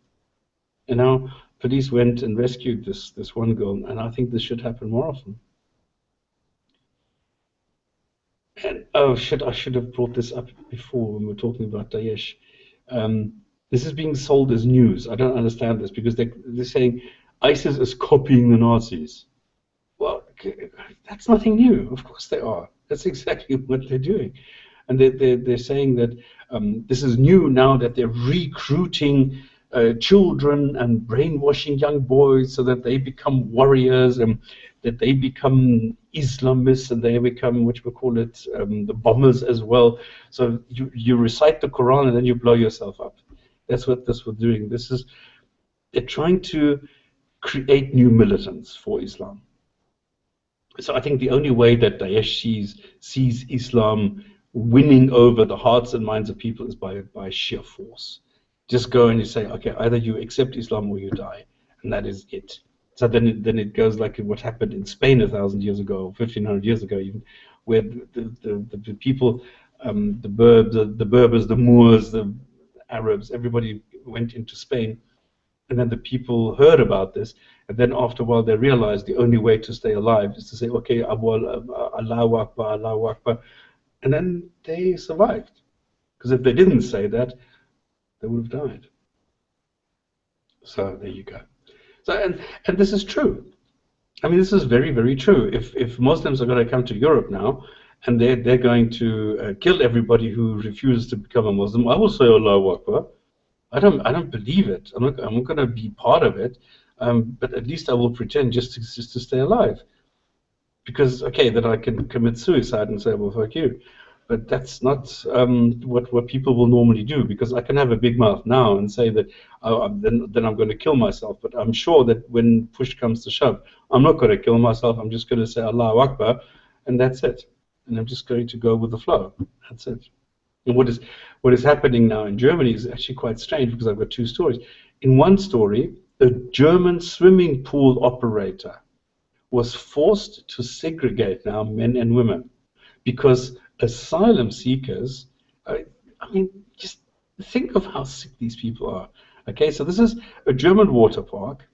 And now police went and rescued this one girl, and I think this should happen more often. And oh shit, I should have brought this up before when we were talking about Daesh. This is being sold as news. I don't understand this because they're saying ISIS is copying the Nazis. Well, that's nothing new. Of course they are. That's exactly what they're doing. And they're saying that this is new now, that they're recruiting children and brainwashing young boys so that they become warriors and that they become Islamists and they become, what we call it, the bombers as well. So you recite the Qur'an and then you blow yourself up. That's what we're doing. They're trying to create new militants for Islam. So I think the only way that Daesh sees Islam winning over the hearts and minds of people is by sheer force. Just go and you say, okay, either you accept Islam or you die, and that is it. So then it goes like what happened in Spain 1,000 years ago, or 1,500 years ago, even, where the people, the Berbers, the Moors, the Arabs, everybody went into Spain, and then the people heard about this, and then after a while they realized the only way to stay alive is to say, okay, Allahu Akbar, Allahu Akbar, and then they survived. Because if they didn't say that, they would have died. So there you go. So and this is true. I mean, this is very, very true. If Muslims are going to come to Europe now, and they're going to kill everybody who refuses to become a Muslim, I will say Allahu Akbar. I don't believe it. I'm not going to be part of it, but at least I will pretend just to stay alive. Because okay, then I can commit suicide and say, well, fuck you. But that's not what people will normally do, because I can have a big mouth now and say that then I'm going to kill myself. But I'm sure that when push comes to shove, I'm not going to kill myself. I'm just going to say Allahu Akbar, and that's it. And I'm just going to go with the flow. That's it. And what is happening now in Germany is actually quite strange, because I've got two stories. In one story, a German swimming pool operator was forced to segregate now men and women, because asylum seekers, I mean, just think of how sick these people are. Okay, so this is a German water park,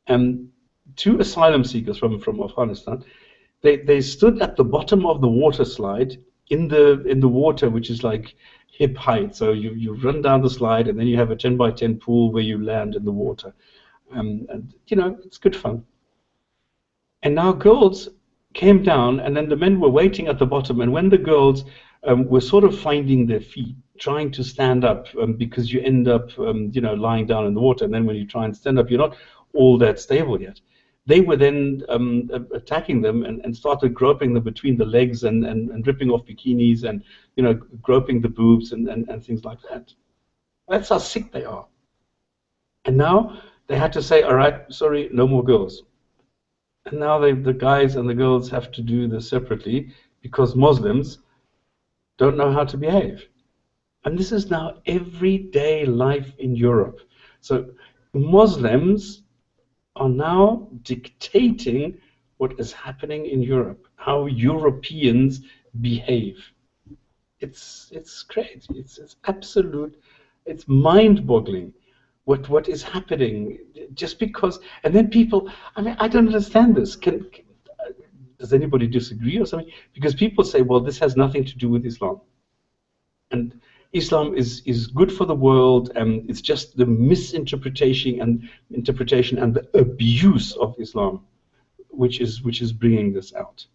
and two asylum seekers from Afghanistan, they stood at the bottom of the water slide in the water, which is like hip height. So you run down the slide, and then you have a 10 by 10 pool where you land in the water, and it's good fun. And now girls came down, and then the men were waiting at the bottom, and when the girls were sort of finding their feet, trying to stand up, because you end up lying down in the water, and then when you try and stand up, you're not all that stable yet. They were then attacking them and started groping them between the legs and ripping off bikinis and groping the boobs and things like that. That's how sick they are. And now they had to say, all right, sorry, no more girls. And now the guys and the girls have to do this separately, because Muslims don't know how to behave. And this is now everyday life in Europe. So Muslims are now dictating what is happening in Europe, how Europeans behave. It's crazy. It's absolute. It's mind-boggling. What is happening, just because, and then people, I mean, I don't understand this. Does anybody disagree or something? Because people say, well, this has nothing to do with Islam. And Islam is good for the world, and it's just the misinterpretation and the abuse of Islam, which is bringing this out.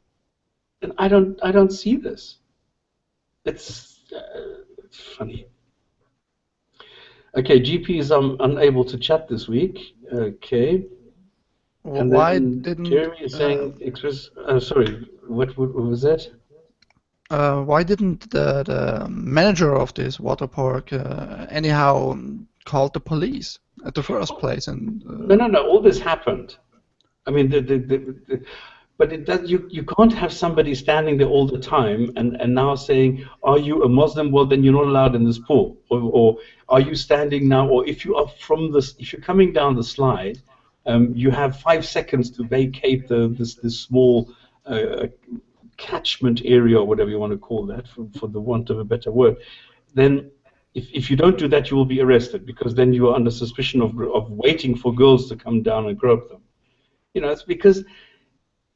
And I don't see this. It's funny. Okay, GP is unable to chat this week. Okay. Well, and why then didn't Jeremy is saying express? Sorry, what was that? why didn't the manager of this water park anyhow call the police at the first place? And No. All this happened. I mean, But it does, you can't have somebody standing there all the time and now saying, are you a Muslim? Well, then you're not allowed in this pool. Or are you standing now? Or if you are from this, if you're coming down the slide, you have 5 seconds to vacate this small catchment area, or whatever you want to call that, for the want of a better word. Then if you don't do that, you will be arrested, because then you are under suspicion of waiting for girls to come down and grope them. You know, it's because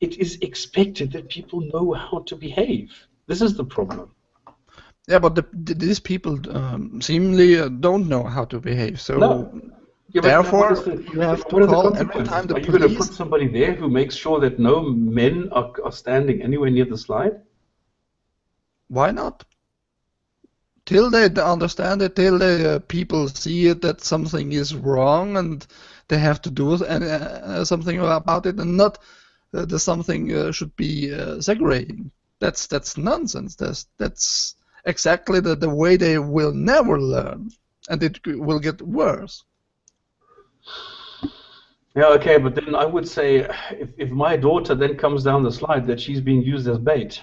it is expected that people know how to behave. This is the problem. Yeah, but these people seemingly don't know how to behave. So no. Yeah, therefore, you have to call every time the police. Are you going to put somebody there who makes sure that no men are standing anywhere near the slide? Why not? Till they understand it, till the people see it that something is wrong and they have to do something about it, and not that something should be segregating. That's nonsense. That's exactly the way they will never learn, and it will get worse. Yeah, okay, but then I would say if my daughter then comes down the slide, that she's being used as bait.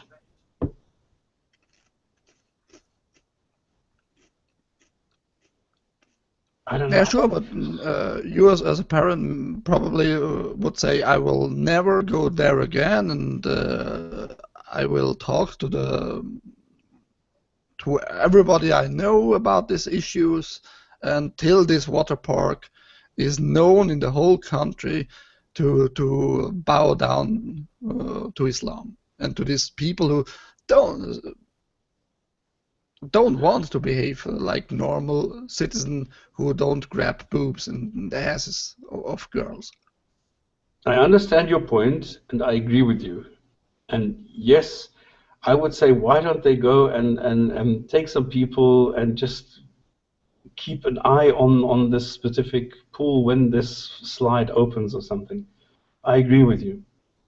I don't know. Yeah, sure, but you as a parent probably would say, I will never go there again, and I will talk to everybody I know about these issues until this water park is known in the whole country to bow down to Islam and to these people who don't want to behave like normal citizens who don't grab boobs and the asses of girls. I understand your point, and I agree with you. And yes, I would say, why don't they go and take some people and just keep an eye on this specific pool when this slide opens or something. I agree with you.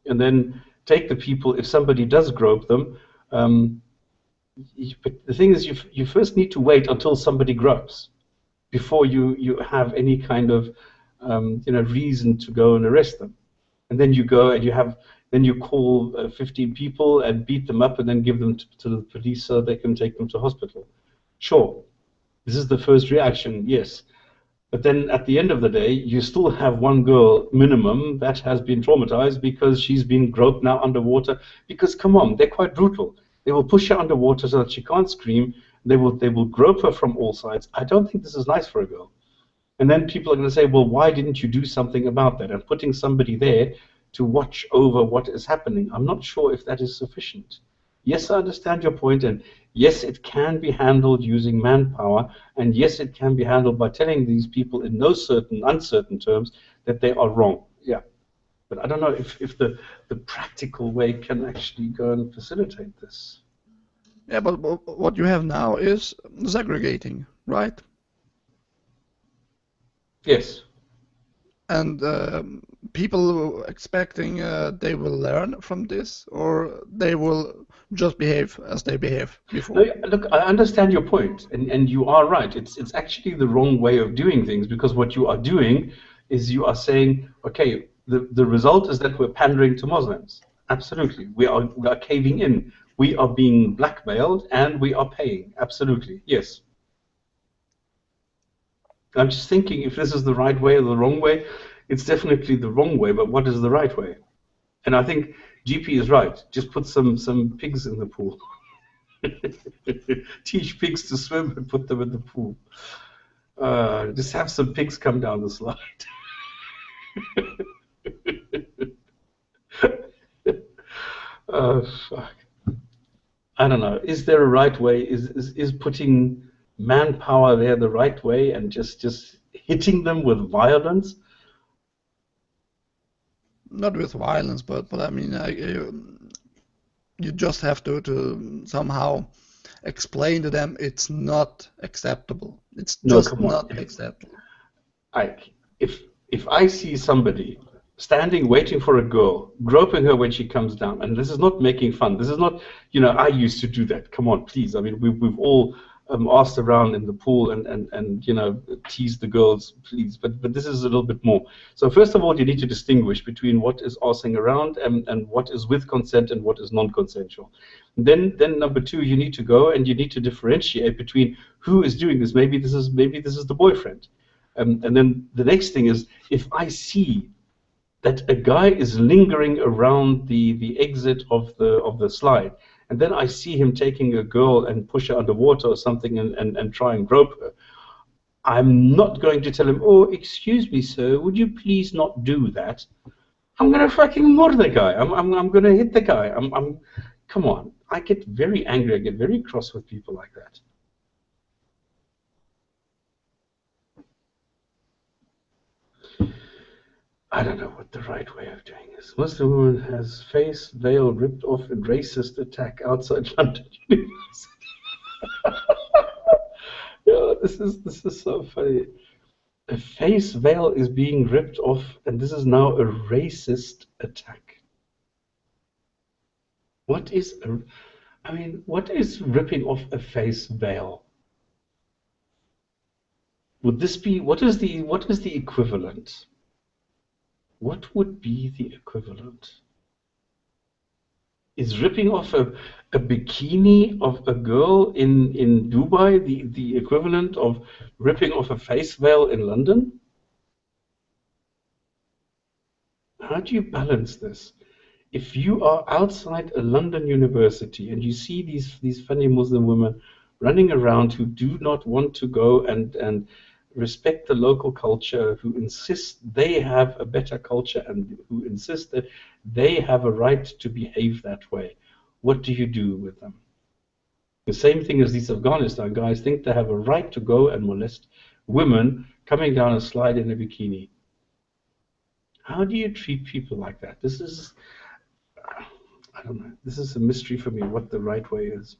And then take the people, if somebody does grope them, but the thing is, you first need to wait until somebody gropes before you have any kind of reason to go and arrest them. And then you go and then you call 15 people and beat them up and then give them to the police so they can take them to hospital. Sure, this is the first reaction, yes. But then at the end of the day, you still have one girl minimum that has been traumatized because she's been groped now underwater. Because come on, they're quite brutal. They will push her underwater so that she can't scream. They will grope her from all sides. I don't think this is nice for a girl. And then people are going to say, well, why didn't you do something about that? And putting somebody there to watch over what is happening, I'm not sure if that is sufficient. Yes, I understand your point, and yes, it can be handled using manpower, and yes, it can be handled by telling these people in no uncertain terms that they are wrong. Yeah, but I don't know if the practical way can actually go and facilitate this. Yeah, but what you have now is segregating, right? Yes. And people expecting they will learn from this, or they will just behave as they behave before. No, look, I understand your point, and you are right. It's actually the wrong way of doing things, because what you are doing is you are saying, okay, the result is that we're pandering to Muslims. Absolutely, we are caving in. We are being blackmailed, and we are paying. Absolutely, yes. I'm just thinking if this is the right way or the wrong way. It's definitely the wrong way, but what is the right way? And I think GP is right. Just put some pigs in the pool. Teach pigs to swim and put them in the pool. Just have some pigs come down the slide. Fuck. I don't know. Is there a right way? Is putting manpower there the right way, and just hitting them with violence? Not with violence, but I mean, you just have to somehow explain to them it's not acceptable. It's just not acceptable. If I see somebody standing waiting for a girl, groping her when she comes down, and this is not making fun. This is not, I used to do that. Come on, please. I mean, we've all asked around in the pool and you know, tease the girls, please. But this is a little bit more. So first of all, you need to distinguish between what is arsing around and what is with consent and what is non-consensual. Then number two, you need to go and you need to differentiate between who is doing this. Maybe this is the boyfriend. And then the next thing is, if I see that a guy is lingering around the exit of the slide, and then I see him taking a girl and push her underwater or something and try and grope her, I'm not going to tell him, oh, excuse me, sir, would you please not do that? I'm going to fucking murder the guy. I'm going to hit the guy. Come on. I get very angry. I get very cross with people like that. I don't know what the right way of doing this. Muslim woman has face veil ripped off in racist attack outside London University. Yeah, this is so funny. A face veil is being ripped off, and this is now a racist attack. What is what is ripping off a face veil? Would this be what is the equivalent? What would be the equivalent? Is ripping off a bikini of a girl in Dubai the equivalent of ripping off a face veil in London? How do you balance this? If you are outside a London university and you see these funny Muslim women running around who do not want to go and respect the local culture, who insist they have a better culture and who insist that they have a right to behave that way, what do you do with them? The same thing as these Afghanistan guys think they have a right to go and molest women coming down a slide in a bikini. How do you treat people like that? This is, I don't know, this is a mystery for me what the right way is.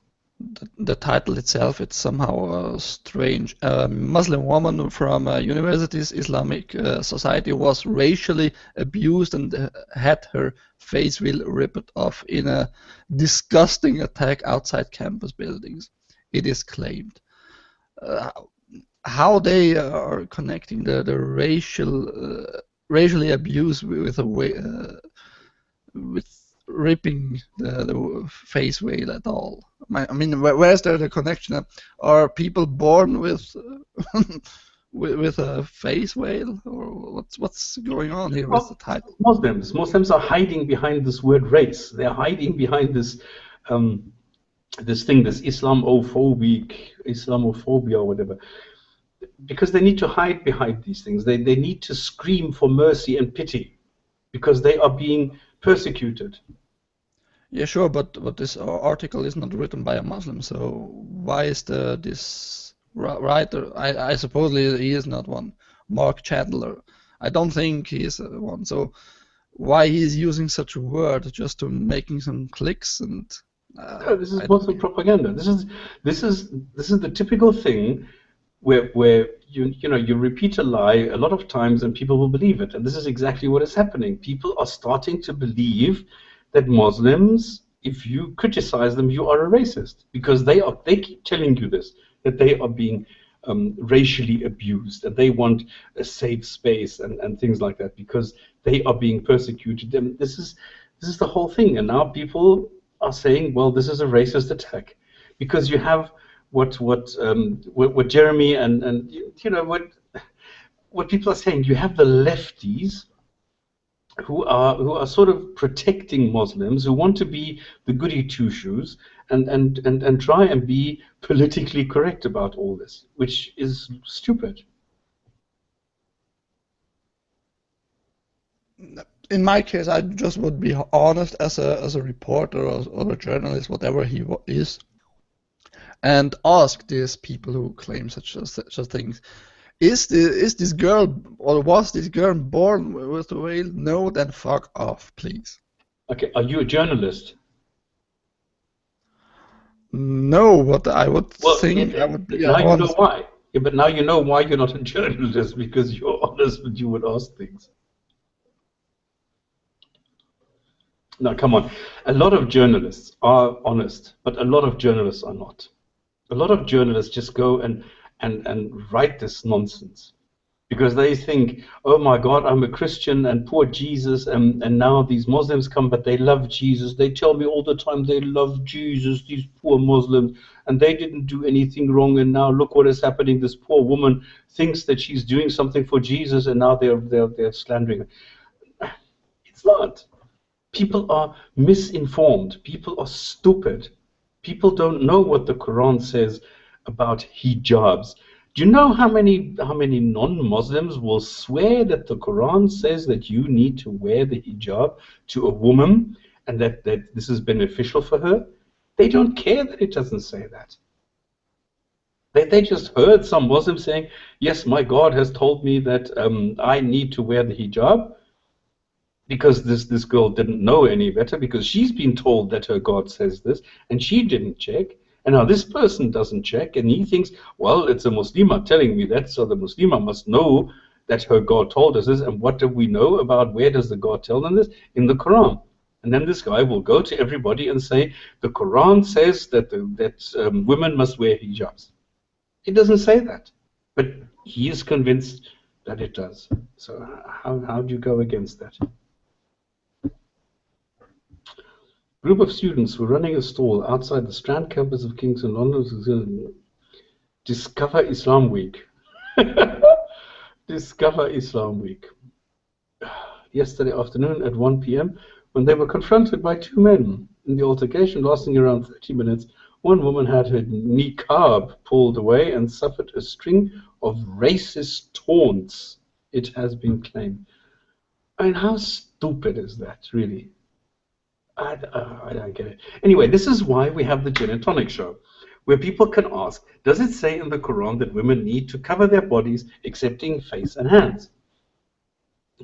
The title itself, it's somehow strange. A Muslim woman from university's Islamic society was racially abused and had her face veil ripped off in a disgusting attack outside campus buildings, it is claimed. How they are connecting the racially abuse with ripping the face veil at all. I mean, where's there the connection? Are people born with with a face veil, or what's going on here with the title? Muslims are hiding behind this word race. They're hiding behind this this thing, this Islamophobia or whatever, because they need to hide behind these things. They need to scream for mercy and pity because they are being persecuted. Yeah, sure, but this article is not written by a Muslim, so why is this writer? I suppose he is not one. Mark Chandler, I don't think he is one. So why he is using such a word just to making some clicks and? No, this is Muslim propaganda. This is the typical thing where you repeat a lie a lot of times and people will believe it, and this is exactly what is happening. People are starting to believe that Muslims, if you criticize them, you are a racist, because they keep telling you this, that they are being racially abused and they want a safe space and things like that because they are being persecuted. And this is the whole thing. And now people are saying, well, this is a racist attack because you have what Jeremy and you know what people are saying. You have the lefties who are sort of protecting Muslims, who want to be the goody two shoes and try and be politically correct about all this, which is stupid. In my case, I just would be honest as a reporter or a journalist, whatever he is, and ask these people who claim such things. Is this girl, or was this girl born with a veil? No, then fuck off, please. Okay, are you a journalist? No, but I would think I would be honest. Now you know why. Yeah, but now you know why you're not a journalist, because you're honest when you would ask things. Now, come on. A lot of journalists are honest, but a lot of journalists are not. a lot of journalists just go and write this nonsense because they think, oh my God, I'm a Christian and poor Jesus, and now these Muslims come, but they love Jesus. They tell me all the time they love Jesus, these poor Muslims, and they didn't do anything wrong, and now look what is happening. This poor woman thinks that she's doing something for Jesus, and now they're slandering her. It's not. People are misinformed. People are stupid. People don't know what the Quran says about hijabs. Do you know how many non-Muslims will swear that the Quran says that you need to wear the hijab to a woman and that this is beneficial for her? They don't care that it doesn't say that. They just heard some Muslim saying, yes, my God has told me that I need to wear the hijab, because this girl didn't know any better, because she's been told that her God says this, and she didn't check. And now this person doesn't check, and he thinks, well, it's a Muslima telling me that, so the Muslima must know that her God told us this. And what do we know about where does the God tell them this? In the Quran. And then this guy will go to everybody and say, the Quran says that women must wear hijabs. It doesn't say that, but he is convinced that it does. So how do you go against that? Group of students were running a stall outside the Strand campus of Kingston, London. Discover Islam Week. Discover Islam Week. Yesterday afternoon at 1 p.m, when they were confronted by two men. In the altercation lasting around 30 minutes, one woman had her niqab pulled away and suffered a string of racist taunts, it has been claimed. I mean, how stupid is that, really? I don't get it. Anyway, this is why we have the Jinn&Tonic show, where people can ask, does it say in the Quran that women need to cover their bodies excepting face and hands?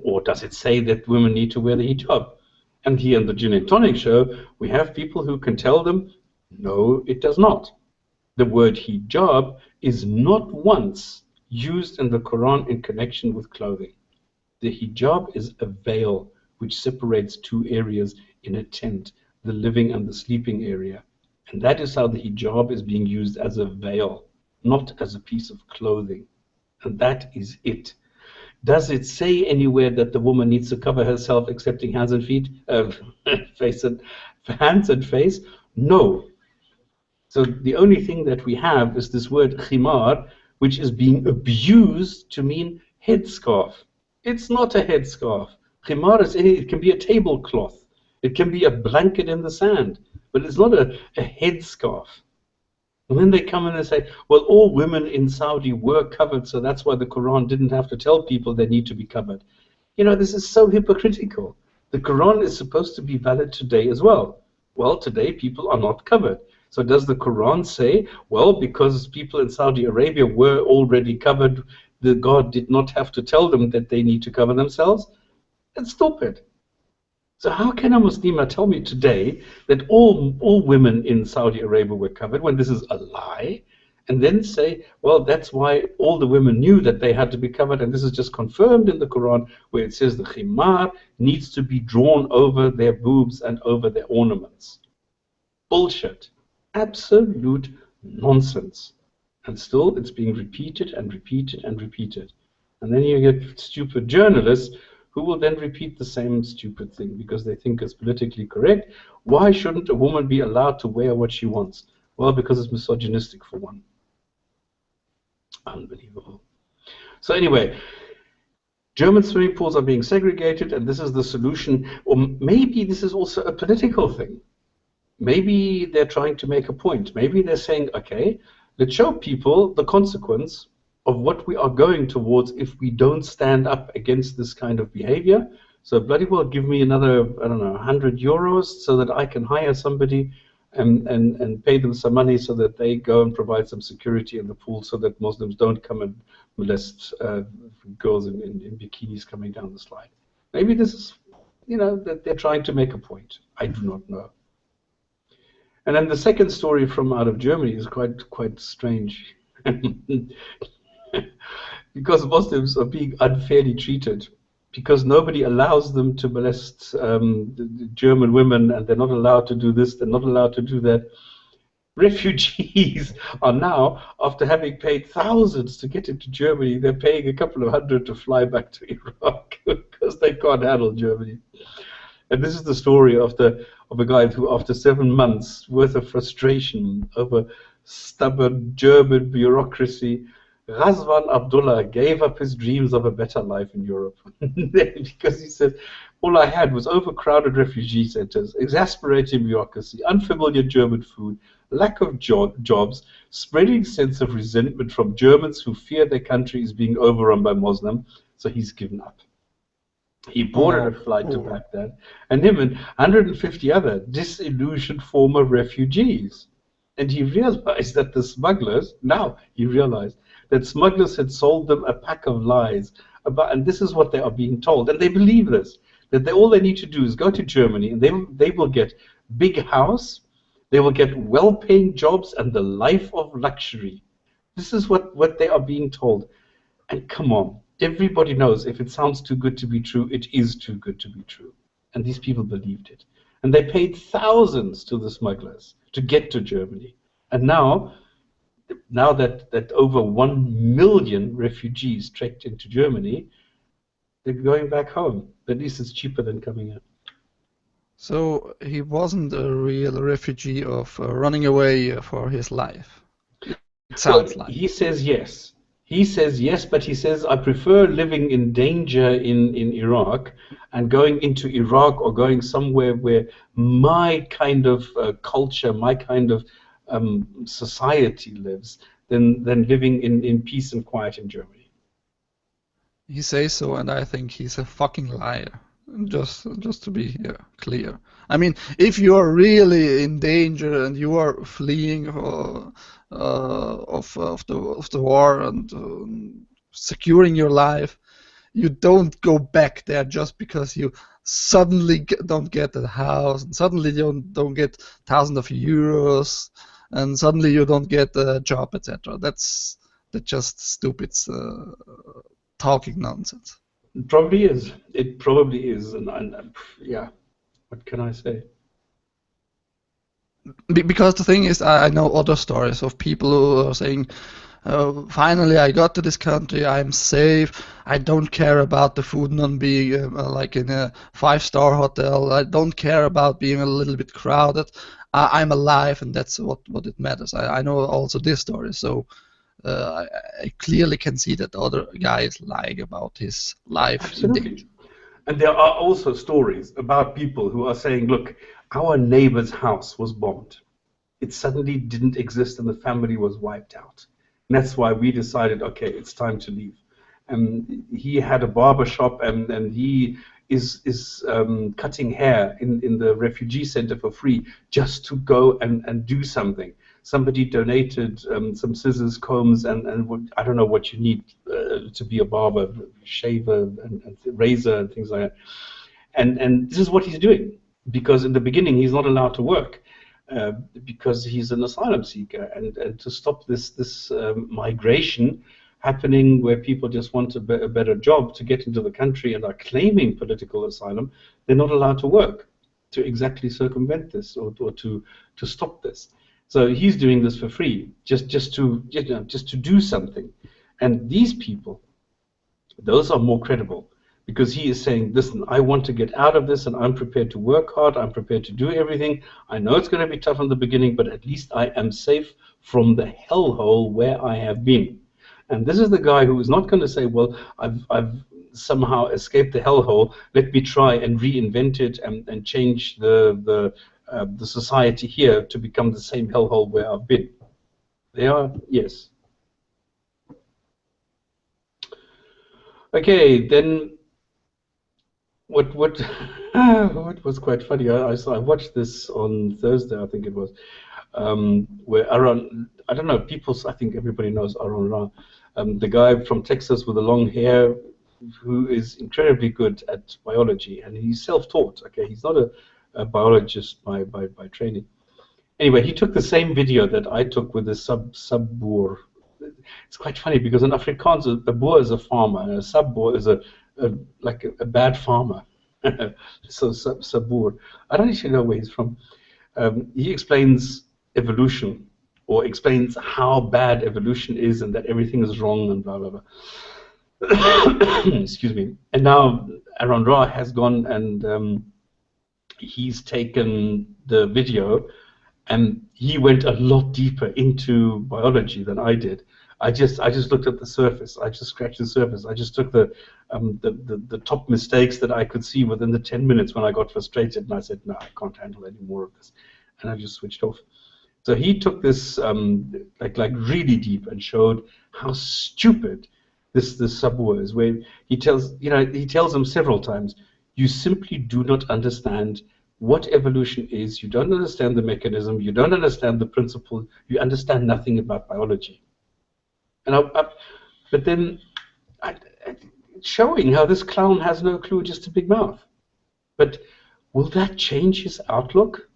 Or does it say that women need to wear the hijab? And here in the Jinn&Tonic show, we have people who can tell them, no, it does not. The word hijab is not once used in the Quran in connection with clothing. The hijab is a veil which separates two areas in a tent, the living and the sleeping area. And that is how the hijab is being used, as a veil, not as a piece of clothing. And that is it. Does it say anywhere that the woman needs to cover herself excepting hands and feet, hands and face? No. So the only thing that we have is this word khimar, which is being abused to mean headscarf. It's not a headscarf. Khimar it can be a tablecloth. It can be a blanket in the sand, but it's not a headscarf. And then they come in and say, well, all women in Saudi were covered, so that's why the Quran didn't have to tell people they need to be covered. You know, this is so hypocritical. The Quran is supposed to be valid today as well. Well, today people are not covered. So does the Quran say, well, because people in Saudi Arabia were already covered, the God did not have to tell them that they need to cover themselves? It's stupid. So how can a Muslima tell me today that all women in Saudi Arabia were covered when this is a lie, and then say, well, that's why all the women knew that they had to be covered, and this is just confirmed in the Quran where it says the khimar needs to be drawn over their boobs and over their ornaments. Bullshit. Absolute nonsense. And still it's being repeated and repeated and repeated. And then you get stupid journalists who will then repeat the same stupid thing because they think it's politically correct. Why shouldn't a woman be allowed to wear what she wants? Well, because it's misogynistic, for one. Unbelievable. So anyway, German swimming pools are being segregated, and this is the solution. Or maybe this is also a political thing. Maybe they're trying to make a point. Maybe they're saying, okay, let's show people the consequence of what we are going towards if we don't stand up against this kind of behavior. So bloody well give me another, I don't know, 100 euros so that I can hire somebody and pay them some money so that they go and provide some security in the pool so that Muslims don't come and molest girls in bikinis coming down the slide. Maybe this is, you know, that they're trying to make a point. I do not know. And then the second story from out of Germany is quite strange. Because Muslims are being unfairly treated, because nobody allows them to molest the German women, and they're not allowed to do this, they're not allowed to do that. Refugees are now, after having paid thousands to get into Germany, they're paying a couple of hundred to fly back to Iraq because they can't handle Germany. And this is the story of a guy who, after 7 months worth of frustration over stubborn German bureaucracy, Razvan Abdullah gave up his dreams of a better life in Europe because he said, all I had was overcrowded refugee centers, exasperating bureaucracy, unfamiliar German food, lack of jobs, spreading sense of resentment from Germans who fear their country is being overrun by Muslims. So he's given up. He boarded a flight to Baghdad, and him and 150 other disillusioned former refugees. And he realized that the smugglers, now he realized that smugglers had sold them a pack of lies about, and this is what they are being told, and they believe this, that all they need to do is go to Germany, and they will get big house, they will get well-paying jobs, and the life of luxury. This is what they are being told. And come on, everybody knows if it sounds too good to be true, it is too good to be true. And these people believed it. And they paid thousands to the smugglers to get to Germany. And now that over 1 million refugees trekked into Germany, they're going back home. At least it's cheaper than coming in. So he wasn't a real refugee of running away for his life. It sounds like. He says yes. He says yes, but he says, I prefer living in danger in Iraq and going into Iraq or going somewhere where my kind of culture, my kind of society lives than living in peace and quiet in Germany. He says so, and I think he's a fucking liar. Just to be clear. I mean, if you are really in danger and you are fleeing of the war and securing your life, you don't go back there just because you suddenly don't get a house and suddenly you don't get thousands of euros and suddenly you don't get a job, etc. That's just stupid talking nonsense. It probably is. It probably is. And yeah, what can I say? Because the thing is, I know other stories of people who are saying, finally I got to this country, I'm safe, I don't care about the food not being like in a 5-star hotel, I don't care about being a little bit crowded, I'm alive, and that's what it matters. I know also this story, so I clearly can see that the other guy is lying about his life. Absolutely. And there are also stories about people who are saying, look, our neighbor's house was bombed. It suddenly didn't exist and the family was wiped out. And that's why we decided, okay, it's time to leave. And he had a barber shop and he is cutting hair in the refugee center for free just to go and do something. Somebody donated some scissors, combs, and I don't know what you need to be a barber, shaver, and razor, and things like that. And this is what he's doing, because in the beginning he's not allowed to work because he's an asylum seeker, and to stop this migration happening where people just want a better job to get into the country and are claiming political asylum, they're not allowed to work to exactly circumvent this or to stop this. So he's doing this for free, just to do something. And these people, those are more credible, because he is saying, listen, I want to get out of this and I'm prepared to work hard, I'm prepared to do everything. I know it's going to be tough in the beginning, but at least I am safe from the hellhole where I have been. And this is the guy who is not going to say, well, I've somehow escaped the hellhole, let me try and reinvent it and change the society here to become the same hellhole where I've been. They are, yes. Okay, then what was quite funny, I watched this on Thursday, I think it was, where I don't know, I think everybody knows AaronRa, the guy from Texas with the long hair who is incredibly good at biology, and he's self-taught, okay, he's not a biologist by training. Anyway, he took the same video that I took with the Subboor. It's quite funny because in Afrikaans, a boer is a farmer, and a Subboor is like a bad farmer. So Subboor. I don't actually know where he's from. He explains evolution or explains how bad evolution is and that everything is wrong and blah, blah, blah. Excuse me. And now AaronRa has gone and he's taken the video and he went a lot deeper into biology than I did. I just looked at the surface. I just scratched the surface. I just took the top mistakes that I could see within the 10 minutes when I got frustrated, and I said, no, I can't handle any more of this, and I just switched off. So he took this like really deep and showed how stupid this Subboor is, where he tells them several times, you simply do not understand what evolution is. You don't understand the mechanism. You don't understand the principle. You understand nothing about biology. And but then showing how this clown has no clue, just a big mouth. But will that change his outlook?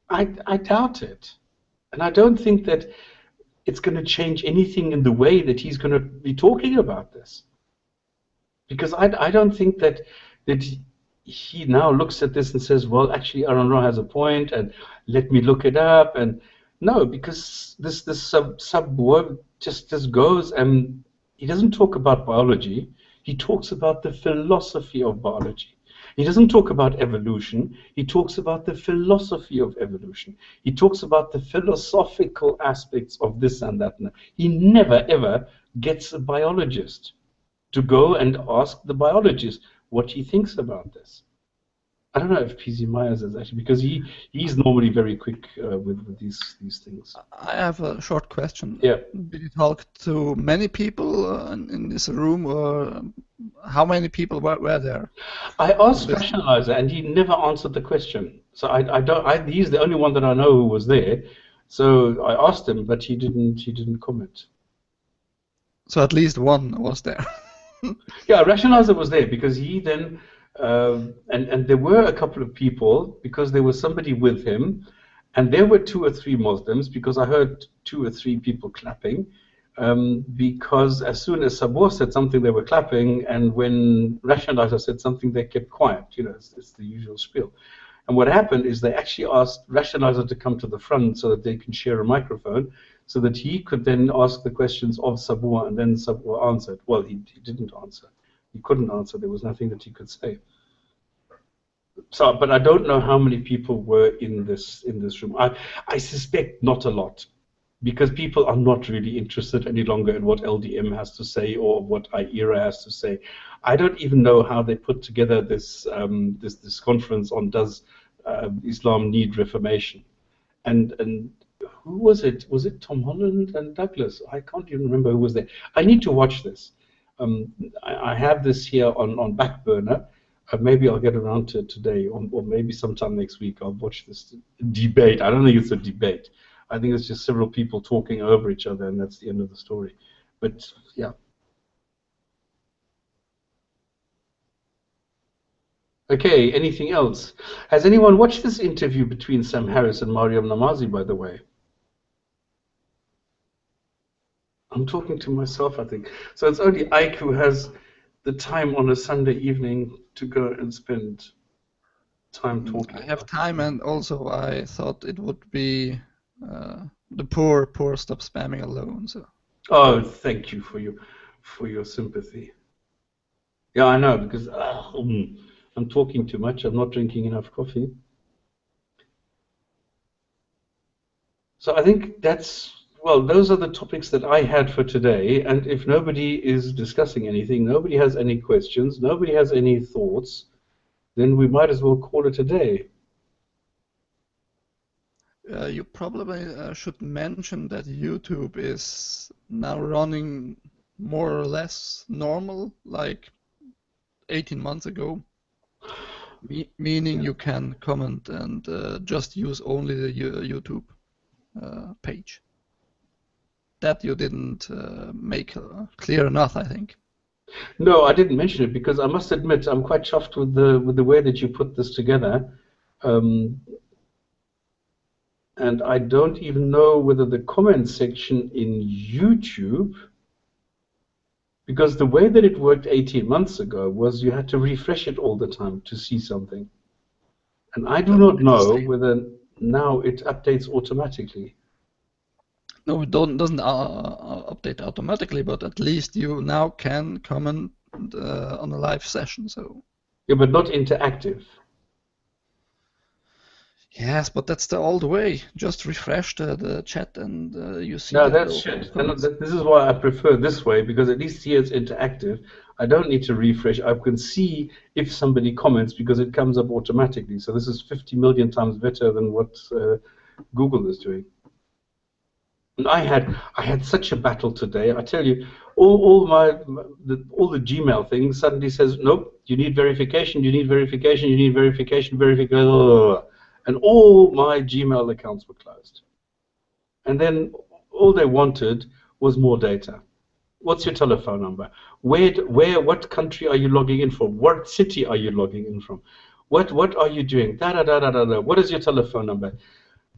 I doubt it. And I don't think that it's going to change anything in the way that he's going to be talking about this. Because I don't think that he now looks at this and says, well, actually, AaronRa has a point, and let me look it up. And no, because this Subboor just goes and he doesn't talk about biology. He talks about the philosophy of biology. He doesn't talk about evolution. He talks about the philosophy of evolution. He talks about the philosophical aspects of this and that. He never, ever gets a biologist to go and ask the biologist what he thinks about this. I don't know if PZ Myers is actually, because he's normally very quick with these things. I have a short question. Yeah. Did you talk to many people in this room, or how many people were there? I asked Rationalizer, and he never answered the question. So he's the only one that I know who was there. So I asked him, but he didn't comment. So at least one was there. Yeah, Rationalizer was there because he then. And there were a couple of people, because there was somebody with him, and there were 2 or 3 Muslims, because I heard 2 or 3 people clapping, because as soon as Subboor said something, they were clapping, and when Rationalizer said something, they kept quiet. It's the usual spiel. And what happened is they actually asked Rationalizer to come to the front so that they can share a microphone, so that he could then ask the questions of Subboor, and then Subboor answered. Well, he didn't answer. He couldn't answer. There was nothing that he could say. So, but I don't know how many people were in this room. I suspect not a lot, because people are not really interested any longer in what LDM has to say or what iERA has to say. I don't even know how they put together this this conference on does Islam need reformation, and who was it? Was it Tom Holland and Douglas? I can't even remember who was there. I need to watch this. I have this here on back burner. Maybe I'll get around to it today, or maybe sometime next week. I'll watch this debate. I don't think it's a debate. I think it's just several people talking over each other, and that's the end of the story. But yeah. Okay, anything else? Has anyone watched this interview between Sam Harris and Mariam Namazi, by the way? I'm talking to myself, I think. So it's only Ike who has the time on a Sunday evening to go and spend time talking. I have time, and also I thought it would be the poor stop spamming alone. So. Oh, thank you for your sympathy. Yeah, I know, because I'm talking too much. I'm not drinking enough coffee. So I think those are the topics that I had for today. And if nobody is discussing anything, nobody has any questions, nobody has any thoughts, then we might as well call it a day. You probably should mention that YouTube is now running more or less normal, like 18 months ago. Meaning you can comment and just use only the YouTube page. That you didn't make clear enough, I think. No, I didn't mention it because I must admit I'm quite chuffed with the way that you put this together. And I don't even know whether the comment section in YouTube, because the way that it worked 18 months ago was you had to refresh it all the time to see something. And I do not know whether now it updates automatically. No, it doesn't update automatically, but at least you now can comment on a live session. So Yeah, but not interactive. yes, but that's the old way. Just refresh the chat and you see No, the that's old shit. And comments. this is why I prefer this way, because at least here it's interactive. I don't need to refresh. I can see if somebody comments because it comes up automatically. So this is 50 million times better than what Google is doing. And I had such a battle today. I tell you, all the Gmail things suddenly says, nope, you need verification, you need verification, you need verification, verification, and all my Gmail accounts were closed. And then all they wanted was more data. What's your telephone number? What country are you logging in from? What city are you logging in from? What are you doing? Da da da da da da. What is your telephone number?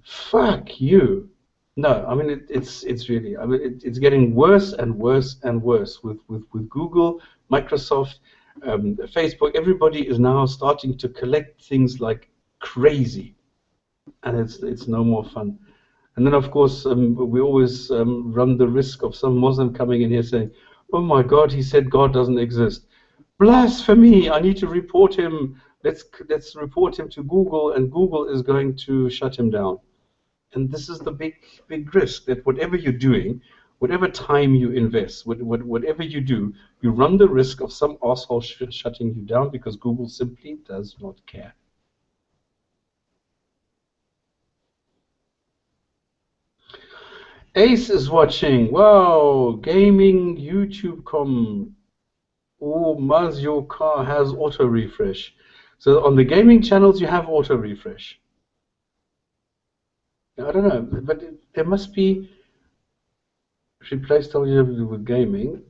Fuck you. No, I mean it's really. I mean it's getting worse and worse and worse with Google, Microsoft, Facebook. Everybody is now starting to collect things like crazy, and it's no more fun. And then, of course, we always run the risk of some Muslim coming in here saying, "Oh my God, he said God doesn't exist. Blasphemy! I need to report him. Let's report him to Google, and Google is going to shut him down." And this is the big risk that whatever you're doing, whatever time you invest, whatever you do, you run the risk of some asshole shutting you down because Google simply does not care. Ace is watching. Wow, gaming YouTube com. Oh, Maz, your car has auto refresh. So on the gaming channels, you have auto refresh. I don't know, but there must be replaced with gaming.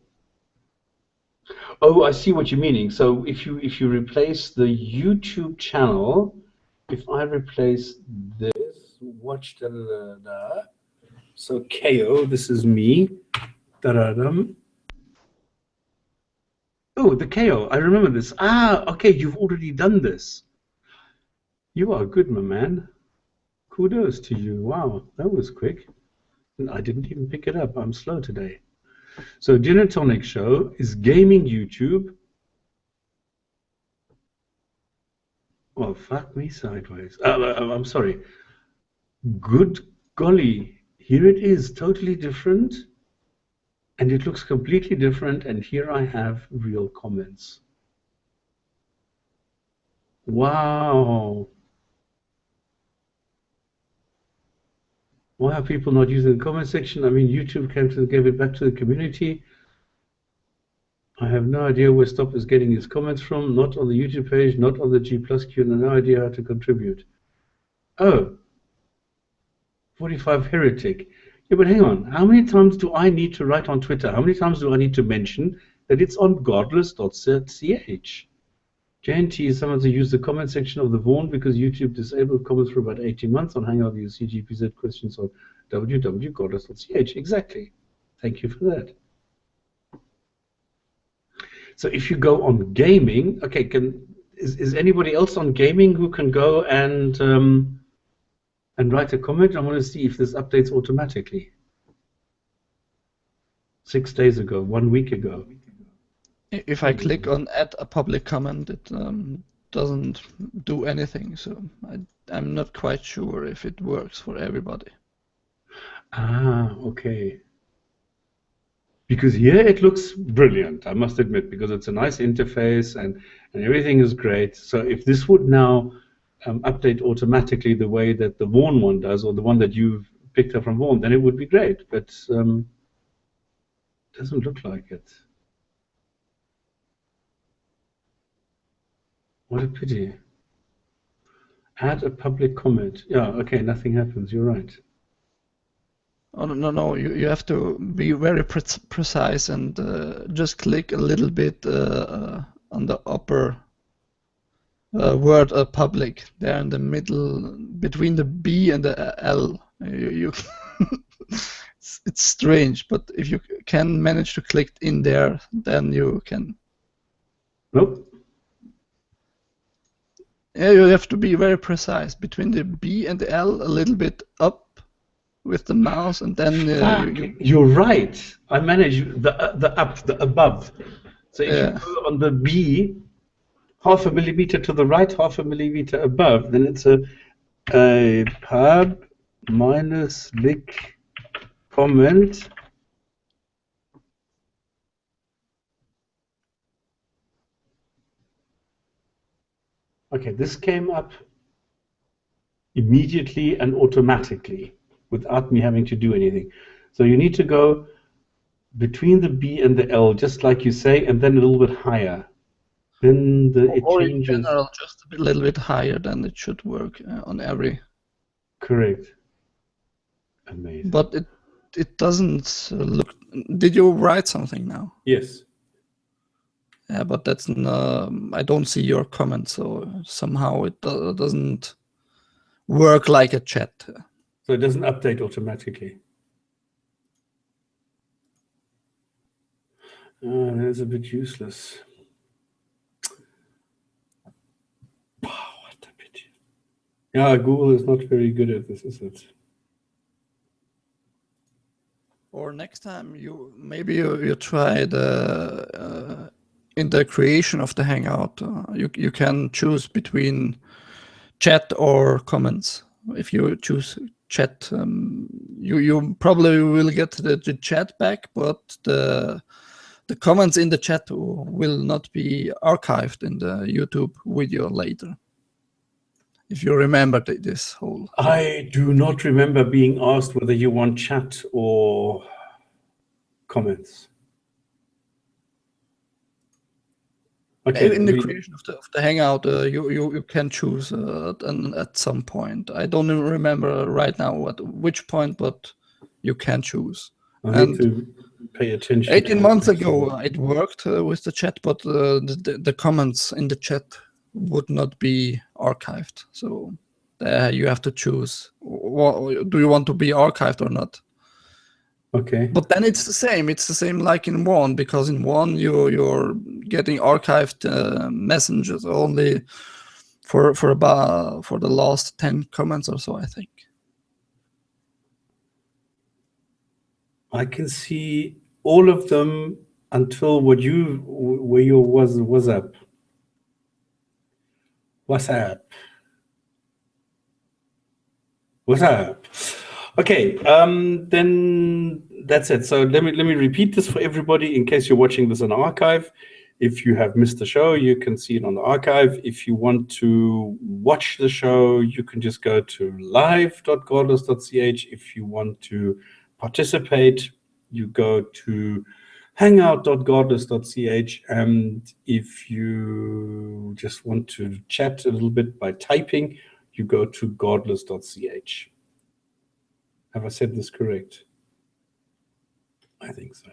Oh, I see what you're meaning. So if you replace the YouTube channel, if I replace this, watch da da da da. So KO, this is me. Da da da. Oh, the KO. I remember this. Ah, okay, you've already done this. You are good, my man. Kudos to you. Wow, that was quick. And I didn't even pick it up. I'm slow today. So Jinn&Tonic show is gaming YouTube. Oh, fuck me sideways. I'm sorry. Good golly. Here it is, totally different. And it looks completely different. And here I have real comments. Wow. Why are people not using the comment section? I mean, YouTube came to give it back to the community. I have no idea where Stop is getting his comments from. Not on the YouTube page, not on the G Plus Q, and no idea how to contribute. Oh, 45 heretic. Yeah, but hang on. How many times do I need to write on Twitter? How many times do I need to mention that it's on godless.ch? JNT is someone to use the comment section of the Vaughan because YouTube disabled comments for about 18 months on Hangout via CGPZ questions on www.godless.ch. Exactly. Thank you for that. So if you go on gaming, okay, is anybody else on gaming who can go and write a comment? I want to see if this updates automatically. 6 days ago, 1 week ago. If I click on add a public comment, it doesn't do anything. So I'm not quite sure if it works for everybody. Ah, okay. Because here it looks brilliant, I must admit, because it's a nice interface and everything is great. So if this would now update automatically the way that the Vaughan one does, or the one that you've picked up from Vaughan, then it would be great. But it doesn't look like it. What a pity. Add a public comment. Yeah, okay, nothing happens. You're right. Oh, no, you have to be very precise and just click a little bit on the upper word public there in the middle between the B and the L. It's strange, but if you can manage to click in there, then you can. Nope. Yeah, you have to be very precise between the B and the L, a little bit up. with the mouse, and then You're right. I manage the above. So if you yeah. go on the B, half a millimeter to the right, half a millimeter above, then it's a pub minus lick comment. Okay, this came up immediately and automatically without me having to do anything. So you need to go between the B and the L, just like you say, and then a little bit higher. Then it Or in changes. general, just a little bit higher, than it should work on every. Correct. Amazing. But it doesn't look. Did you write something now? Yes. Yeah, but that's I don't see your comment, so somehow it doesn't work like a chat. So it doesn't update automatically. That's a bit useless. Oh, what a pity. Yeah, Google is not very good at this, is it? Or next time maybe you try in the creation of the Hangout, you can choose between chat or comments. If you choose chat, you probably will get the chat back, but the comments in the chat will not be archived in the YouTube video later. If you remember this whole thing. I do not remember being asked whether you want chat or comments. Okay. In the creation of the Hangout, you can choose at some point. I don't even remember right now which point, but you can choose. I need to pay attention. 18 months ago, it worked with the chat, but the comments in the chat would not be archived. So you have to choose. Do you want to be archived or not? Okay. But then it's the same. It's the same like in one, because in one you're getting archived messages only for the last 10 comments or so, I think. I can see all of them until where your was up. What's up? What's up? Okay, then that's it. So let me repeat this for everybody in case you're watching this on archive. If you have missed the show, you can see it on the archive. If you want to watch the show, you can just go to live.godless.ch. If you want to participate, you go to hangout.godless.ch. And if you just want to chat a little bit by typing, you go to godless.ch. Have I said this correct? I think so.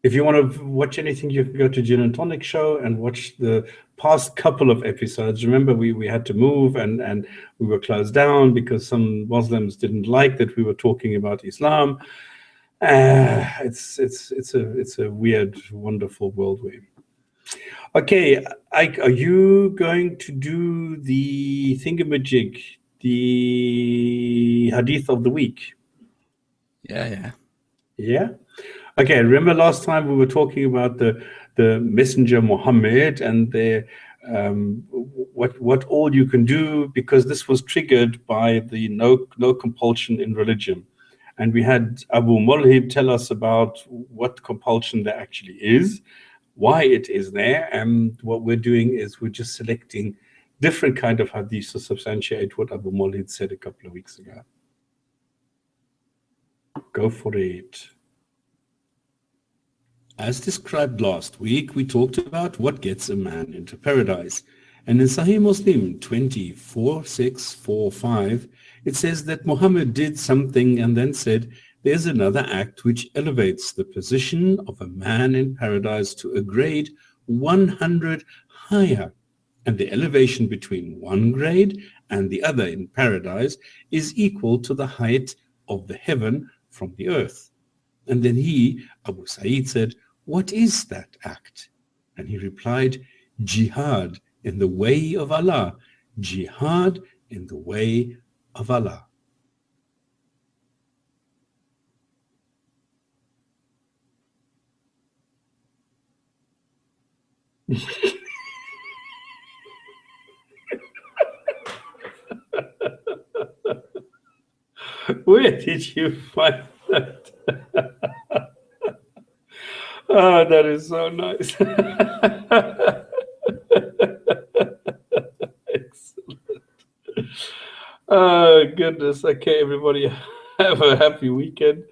If you want to watch anything, you can go to Jinn&Tonic show and watch the past couple of episodes. Remember, we had to move and we were closed down because some Muslims didn't like that we were talking about Islam. It's a weird, wonderful world we're in. Okay, Ike, are you going to do the thingamajig, the Hadith of the week? Yeah. Okay, remember last time we were talking about the messenger Muhammad and the what all you can do, because this was triggered by the no compulsion in religion. And we had Abu Mulhib tell us about what compulsion there actually is, why it is there, and what we're doing is we're just selecting different kind of hadiths to substantiate what Abu Mulhib said a couple of weeks ago. Go for it. As described last week, we talked about what gets a man into paradise. And in Sahih Muslim 20:4645, it says that Muhammad did something and then said, there's another act which elevates the position of a man in paradise to a grade 100 higher. And the elevation between one grade and the other in paradise is equal to the height of the heaven from the earth. And then he, Abu Sa'id, said, what is that act? And he replied, jihad in the way of Allah. Jihad in the way of Allah. Where did you find that? Oh, that is so nice. Excellent. Oh, goodness. Okay, everybody, have a happy weekend.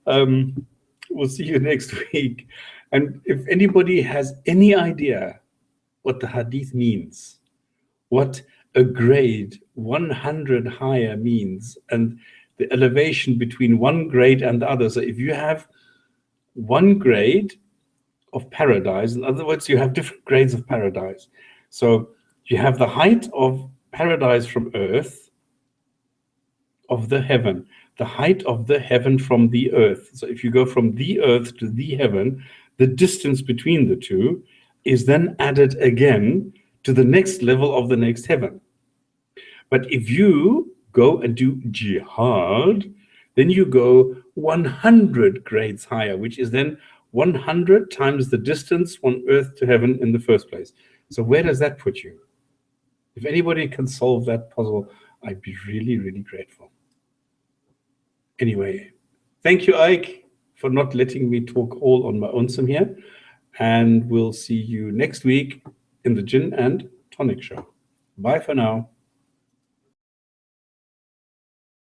We'll see you next week. And if anybody has any idea what the Hadith means, what a grade 100 higher means, and the elevation between one grade and the other. So if you have one grade of paradise, in other words, you have different grades of paradise. So you have the height of paradise from earth, of the heaven, the height of the heaven from the earth. So if you go from the earth to the heaven, the distance between the two is then added again to the next level of the next heaven. But if you go and do jihad, then you go 100 grades higher, which is then 100 times the distance from earth to heaven in the first place. So where does that put you? If anybody can solve that puzzle, I'd be really, really grateful. Anyway, thank you, Ike, for not letting me talk all on my own here. And we'll see you next week in the Jinn and Tonic show. Bye for now.